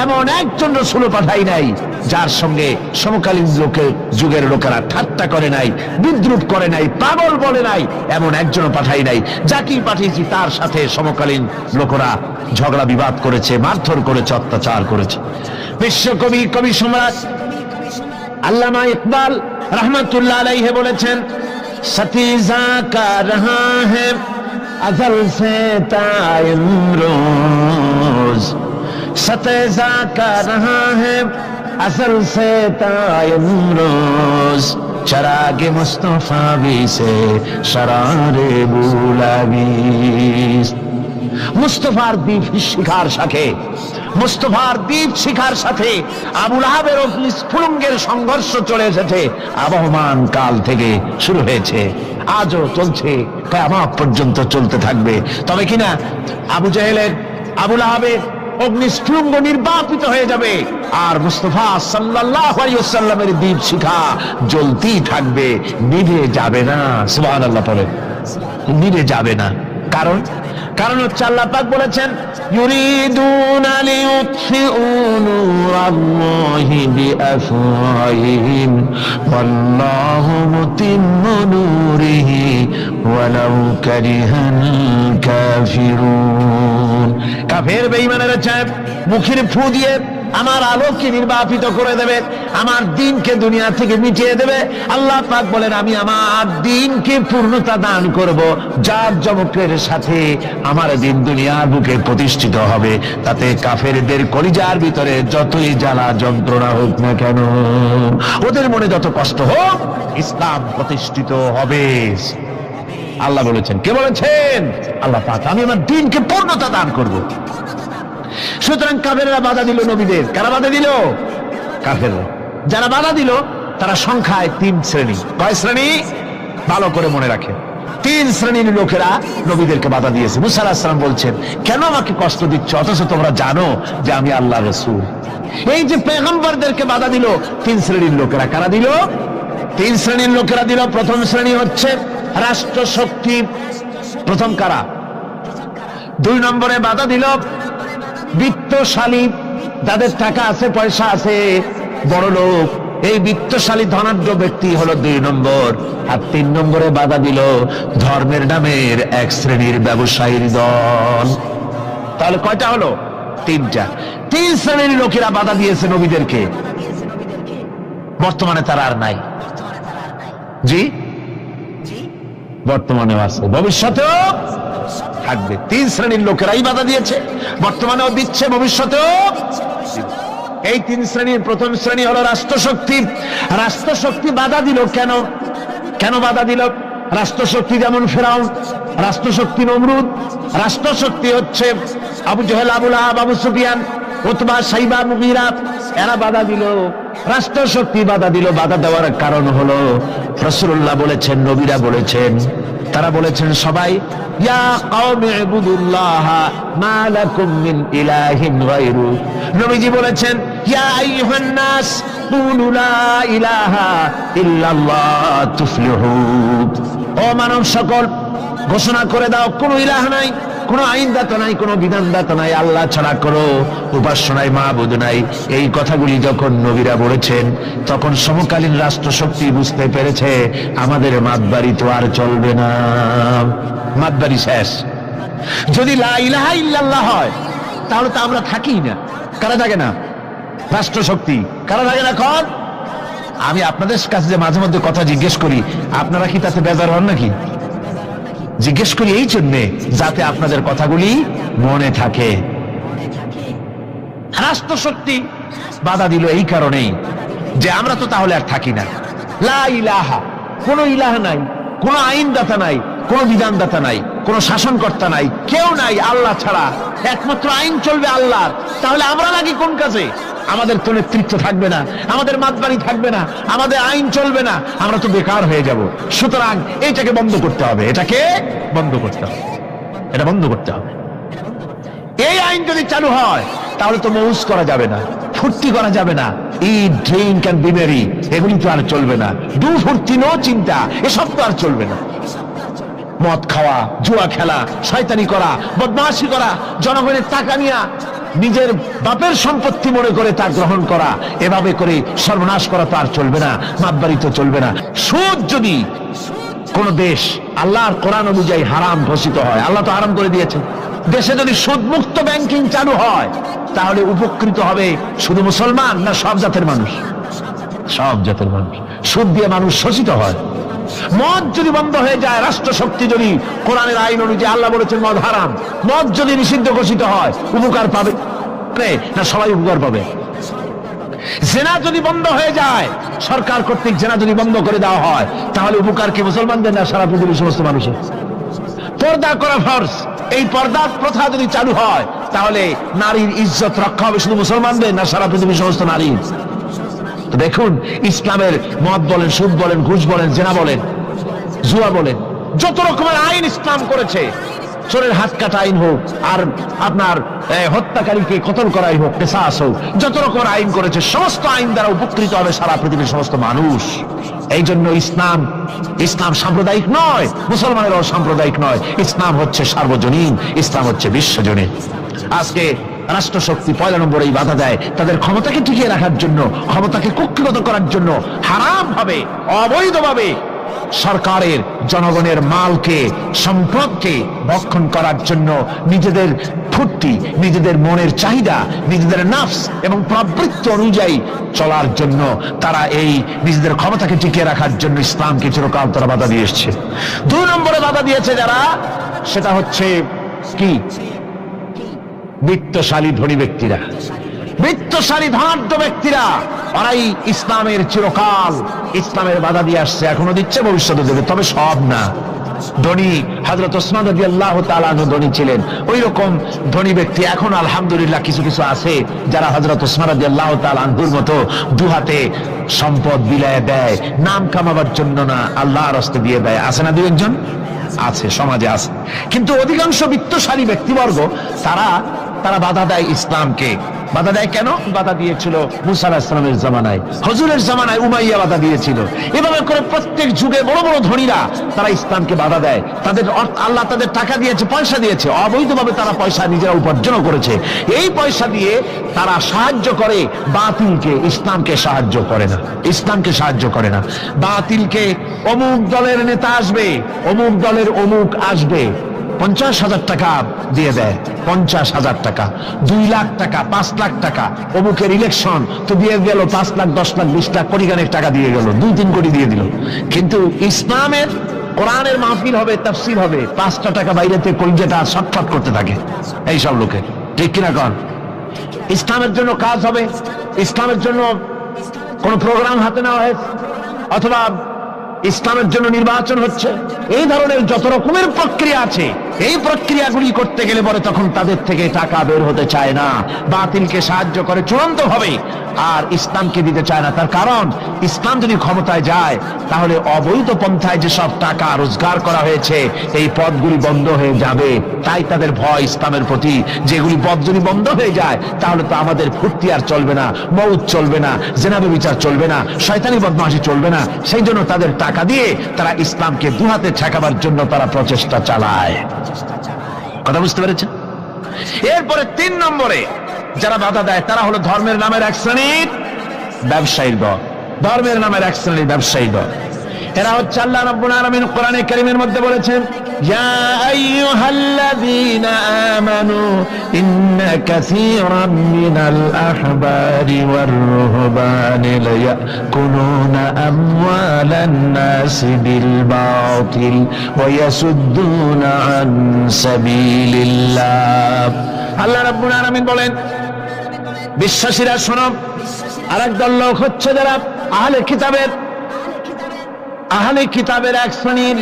এমন একজন রাসূল পাঠাই নাই যার সঙ্গে সমকালীন যুগের লোকেরা ঠাট্টা করে নাই, বিদ্রুপ করে নাই, পাগল বলে নাই। এমন একজনও পাঠাই নাই। যাকেই পাঠিয়েছি তার সাথে সমকালীন লোকেরা ঝগড়া বিবাদ করেছে, মারধর করেছে, অত্যাচার করেছে। বিশ্বকবি, কবি সম্রাট আল্লামা ইকবাল রহমাতুল্লাহ আলাইহি বলেছেন, সতীজা কা রহা হ্যায় আজল সে তা ইমরোজ, সতীজা কা রহা হ্যায় असल से तायमरोज चरागे मुस्तफा भी से शरारे बुलावीस। মুস্তফার দ্বীপ শিখার সাথে, মুস্তফার দ্বীপ শিখার সাথে আবু লাহাবের অগ্নিস্ফুলিঙ্গের সংঘর্ষ চলে এসেছে। আবহমান কাল থেকে শুরু হয়েছে, আজও চলছে, কিয়ামত পর্যন্ত চলতে থাকবে। তবে কিনা আবু জাহেলের, আবু লাহাবের অগ্নিস্ফুলিঙ্গ নির্বাপিত হয়ে যাবে, আর মুস্তাফা সাল্লাল্লাহু আলাইহি ওয়াসাল্লামের দীপ শিখা জ্বলতেই থাকবে, নিভে যাবে না। সুবহানাল্লাহ পড়ে, নিভে যাবে না। কারণ হচ্ছে আল্লাহ পাক বলেছেন, ইউরিদুনা লিইউতফিউ নূরাল্লাহি বিআফওয়াহিহিম ওয়াল্লাহু মুতিম্মু নূরিহি ওয়ালাউ কারিহাল কাফিরুন। কাফের বেঈমানেরা চায় মুখের ফু দিয়ে আমার আলোকে নির্বাপিত করে দেবে, আমার দ্বীনকে দুনিয়া থেকে মিটিয়ে দেবে। আল্লাহ পাক বলেন, আমি আমার দ্বীনকে পূর্ণতা দান করব, যার জমকের সাথে আমার দ্বীন দুনিয়ার বুকে প্রতিষ্ঠিত হবে। তাতে কাফেরদের কলিজার ভিতরে যতই জ্বালা যন্ত্রণা হোক না কেন, ওদের মনে যত কষ্ট হোক, ইসলাম প্রতিষ্ঠিত হবে। আল্লাহ বলেছেন। কে বলেছেন? আল্লাহ পাক, আমি আমার দ্বীনকে পূর্ণতা দান করব। সুতরাং কাফেররা বাধা দিল নবীদের। কারা বাধা দিল? কাফেররা। যারা বাধা দিল তারা সংখ্যায় 3 শ্রেণী। কয় শ্রেণী? ভালো করে মনে রাখেন। 3 শ্রেণীর লোকেরা নবীদেরকে বাধা দিয়েছে। মুসা আলাইহিস সালাম বলছেন, কেন আমাকে কষ্ট দিচ্ছ, অথচ তোমরা জানো যে আমি আল্লাহর রাসূল। এই যে পয়গম্বরদেরকে বাধা দিল 3 শ্রেণীর লোকেরা। কারা দিল? তিন শ্রেণীর লোকেরা দিল। প্রথম শ্রেণী হচ্ছে রাষ্ট্র শক্তি, প্রথম কারা? 2 নম্বরে বাধা দিল বিত্তশালী, যাদের টাকা আছে, পয়সা আছে, বড় লোক, এই বিত্তশালী ধনাঢ্য ব্যক্তি হলো 2 নম্বর। আর 3 নম্বরে বাধা দিল ধর্মের নামের এক শ্রেণীর ব্যবসায়ীর দল। তাহলে কয়টা হলো? 3টা। 3 শ্রেণীর লোকেরা বাধা দিয়েছে নবীদেরকে। বর্তমানে তারা আর নাই। জি, বর্তমানেও আছে, ভবিষ্যতেও থাকবে। 3 শ্রেণীর লোকেরাই বাধা দিয়েছে, বর্তমানেও দিচ্ছে, ভবিষ্যতেও। এই 3 শ্রেণীর প্রথম শ্রেণী হলো রাষ্ট্রশক্তি। রাষ্ট্রশক্তি বাধা দিল কেন? কেন বাধা দিল? রাষ্ট্রশক্তি যেমন ফেরাউন, রাষ্ট্রশক্তি নমরুদ, রাষ্ট্রশক্তি হচ্ছে আবু জেহেল, আবু লাহাব, আবু সুফিয়ান, উতবা, সাইবা, মুগীরা, এরা বাধা দিল। রাষ্ট্রশক্তি বাধা দিল। বাধা দেওয়ার কারণ হলো রাসূলুল্লাহ বলেছেন, নবীরা বলেছেন, তারা বলেছেন সবাই ইয়া কওমি ইবুদুল্লাহ মা লাকুম মিন ইলাহিন গায়রু। নবীজি বলেছেন ইয়া আইয়ুহান নাস কুলু লা ইলাহা ইল্লাল্লাহ তুফলিহু। ও মানব সকল, ঘোষণা করে দাও কোনো ইলাহ নাই, কোনো আইনদাতা নাই, কোনো বিধানদাতা নাই, আল্লাহ ছাড়া কোনো উপাস্য নাই, মাবুদ নাই। এই কথাগুলি যখন নবীরা বলেছেন, তখন সমকালীন রাষ্ট্রশক্তি বুঝতে পেরেছে আমাদের মাতবাড়ি তো আর চলবে না, মাতবাড়ি শেষ। যদি লা ইলাহা ইল্লাল্লাহ হয় তাহলে তো আমরা থাকি না। কারা থাকে না? রাষ্ট্রশক্তি। কারা থাকে না? এখন আমি আপনাদের কাছে যে মাঝে মধ্যে কথা জিজ্ঞেস করি, আপনারা কি তাতে বেজার হন নাকি? জিজ্ঞেস করি এই জন্যে যাতে আপনাদের কথাগুলি মনে থাকে। রাষ্ট্রশক্তি বাধা দিল এই কারণেই যে আমরা তো তাহলে আর থাকি না। লা ইলাহা, কোনো ইলাহ নাই, কোনো আইনদাতা নাই, কোনো বিধানদাতা নাই, কোনো শাসনকর্তা নাই, কেউ নাই আল্লাহ ছাড়া। একমাত্র আইন চলবে আল্লাহর। তাহলে আমরা নাকি কোন কাজে? আমাদের তো নেতৃত্ব থাকবে না, আমাদের মাতবাড়ি থাকবে না, আমাদের আইন চলবে না, আমরা তো বেকার হয়ে যাব। সুতরাং এইটাকে বন্ধ করতে হবে, এটাকে বন্ধ করতে হবে, এটা বন্ধ করতে হবে। এই আইন যদি চালু হয় তাহলে তো মৌজ করা যাবে না, ফুর্তি করা যাবে না, ইট, ড্রিঙ্ক এন্ড বি মেরি, এগুলি তো আর চলবে না। ডু ফুর্তি, নো চিন্তা, এসব তো আর চলবে না। মদ খাওয়া, জুয়া খেলা, শয়তানি করা, বদমাশি করা, জনগণের টাকা নিয়ে নিজের বাপের সম্পত্তি মনে করে তা গ্রহণ করা, এভাবে করে সর্বনাশ করা তো আর চলবে না, মাতবাড়ি তো চলবে না। সুদ যদি কোন দেশ আল্লাহর কোরআন অনুযায়ী হারাম ঘোষিত হয়, আল্লাহ তো হারাম করে দিয়েছে, দেশে যদি সুদ মুক্ত ব্যাংকিং চালু হয় তাহলে উপকৃত হবে শুধু মুসলমান না সব জাতের মানুষ? সব জাতের মানুষ। সুদ দিয়ে মানুষ শোষিত হয়। মদ যদি বন্ধ হয়ে যায়, রাষ্ট্রশক্তি যদি কোরআনের আইন অনুযায়ী, আল্লাহ বলেছেন মদ হারাম, মদ যদি নিষিদ্ধ ঘোষিত হয়, উপকার পাবে না সবাই উপকার পাবে? জেনা যদি বন্ধ হয়ে যায়, সরকার কর্তৃক জেনা যদি বন্ধ করে দেওয়া হয়, তাহলে উপকার কি মুসলমানদের না সারা পৃথিবীর সমস্ত মানুষের? পর্দা করা ফরজ, এই পর্দা প্রথা যদি চালু হয় তাহলে নারীর ইজ্জত রক্ষা হবে শুধু মুসলমানদের না সারা পৃথিবীর সমস্ত নারীর? তো দেখুন, ইসলামের মদ বলেন, সুদ বলেন, ঘুষ বলেন, জেনা বলেন, জুয়া বলেন, যত রকমের আইন ইসলাম করেছে, চোরের হাত কাটা আইন হোক, আর আপনার হত্যাকারীকে কতল করাই হোক, কেসাস হোক, যত রকমের আইন করেছে, সমস্ত আইন দ্বারা উপকৃত হবে সারা পৃথিবীর সমস্ত মানুষ। এই জন্য ইসলাম সাম্প্রদায়িক নয়, মুসলমানেরও সাম্প্রদায়িক নয়। ইসলাম হচ্ছে সার্বজনীন, ইসলাম হচ্ছে বিশ্বজনীন। আজকে রাষ্ট্রশক্তি 1 নম্বরেই বাধা দেয় তাদের ক্ষমতাকে টিকিয়ে রাখার জন্য, ক্ষমতাকে কুক্ষিগত করার জন্য, হারাম ভাবে, অবৈধভাবে সরকারের জনগণের মালকে, সম্পদকে ভক্ষণ করার জন্য, নিজেদের ফুর্তি, নিজেদের মনের চাহিদা, নিজেদের নাফস এবং প্রবৃত্তি অনুযায়ী চলার জন্য তারা এই নিজেদের ক্ষমতাকে টিকিয়ে রাখার জন্য ইসলামকে চিরকাল তারা বাধা দিয়ে এসছে। 2 নম্বরে বাধা দিয়েছে যারা, সেটা হচ্ছে কি? বিত্তশালী ধনী ব্যক্তিরা, বিত্তশালী ধনাঢ্য ব্যক্তিরা, ওরাই ইসলামের চিরকাল ইসলামের বাধা দিয়ে আসছে, এখনো দিচ্ছে, ভবিষ্যতে দেবে, তবে সব না। ধনী হযরত ওসমান রাদিয়াল্লাহু তাআলা আনহু ধনী ছিলেন, ওই রকম ধনী ব্যক্তি এখন আলহামদুলিল্লাহ কিছু কিছু আছে যারা হযরত ওসমান রাদিয়াল্লাহু তাআলা আনহুর মতো দুহাতে সম্পদ বিলায় দেয়, নাম কামাবার জন্য না, আল্লাহর রাস্তায় দিয়ে দেয়। আছে না 2 একজন? আছে, সমাজে আছে। কিন্তু অধিকাংশ বিত্তশালী ব্যক্তিবর্গ তারা বাধা দেয় ইসলামকে, বাধা দেয় কেন? বাধা দিয়েছিল মুসা আলাইহিস সালামের জামানায়, হুজুরের জামানায় উমাইয়া বাধা দিয়েছিল। এভাবে করে প্রত্যেক যুগে বড় বড় ধনীরা তারা ইসলামকে বাধা দেয়। তাদের আল্লাহ তাদের টাকা দিয়েছে, পয়সা দিয়েছে, অবৈধভাবে তারা পয়সা নিজেরা উপার্জন করেছে। এই পয়সা দিয়ে তারা সাহায্য করে বাতিলকে, ইসলামকে সাহায্য করে না, ইসলামকে সাহায্য করে না। বাতিলকে অমুক দলের নেতা আসবে, অমুক দলের অমুক আসবে, 50,000 টাকা দিয়ে দেয়, 50,000 টাকা, 2 লাখ টাকা, 5 লাখ টাকা, অমুকের ইলেকশন তো দিয়ে গেল 5 লাখ, 10 লাখ, 20 লাখ, কোটি গানের টাকা দিয়ে গেল, 2-3 কোটি দিয়ে দিল। কিন্তু ইসলামের কোরআনের মাহফিল হবে, তাফসীর হবে, 5টা টাকা বাইরেতে কলিজাটা ছটফট করতে থাকে এই সব লোকের, ঠিক কিনা কন? ইসলামের জন্য কাজ হবে, ইসলামের জন্য কোন প্রোগ্রাম হাতে নেওয়া হয়েছে, অথবা ইসলামের জন্য নির্বাচন হচ্ছে, এই ধরনের যত রকমের প্রক্রিয়া আছে, এই প্রক্রিয়াগুলি করতে গেলে পরে তখন তাদের থেকে টাকা বের হতে চায় না, বাতিলকে সাহায্য করে চূড়ান্ত ভাবে, আর ইসলামকে দিতে চায় না। তার কারণ ইসলাম যদি ক্ষমতায় যায় তাহলে অবৈধ পন্থায় যেসব টাকা রোজগার করা হয়েছে এই পথগুলি বন্ধ হয়ে যাবে। তাই তাদের ভয় ইসলামের প্রতি, যেগুলি পথ যদি বন্ধ হয়ে যায় তাহলে তো আমাদের ফুর্তি আর চলবে না, মউত চলবে না, জেনা ব্যভিচার চলবে না, শয়তানি বদমাশি চলবে না। সেই জন্য তাদের টাকা দিয়ে তারা ইসলামকে দুহাতে ঠেকাবার জন্য তারা প্রচেষ্টা চালায়। কথা বুঝতে পেরেছেন? এরপরে 3 নম্বরে যারা বাধা দেয় তারা হলো ধর্মের নামের এক শ্রেণীর ব্যবসায়ীর দল, ধর্মের নামের এক শ্রেণীর ব্যবসায়ী দল। এরা হচ্ছে আল্লাহ রাব্বুল আলামিন কোরআনে কারীমের মধ্যে বলেছেন, ইয়া আইয়ুহাল্লাযীনা আমানু ইন্না কাসীরাম মিনাল আহবারি ওয়ার রুহবানি লায়াকুলুনা আমওয়ালান নাসি বিল বাতিল ওয়া ইয়াসুদ্দুনা আন সাবিলিল্লাহ। আল্লাহ রাব্বুল আলামিন বলেন, বিশ্বাসীরা শোনো, আরেক দল লোক হচ্ছে যারা আহলে কিতাবের এক শ্রেণীর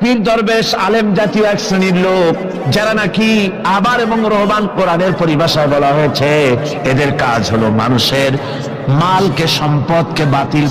পীর দরবেশ আলেম জাতীয় এক শ্রেণীর লোক, যারা নাকি আবার এবং রহবান কোরআনের পরিভাষায় বলা হয়েছে এদের কাজ হলো মানুষের মালকে, সম্পদকে বাতিল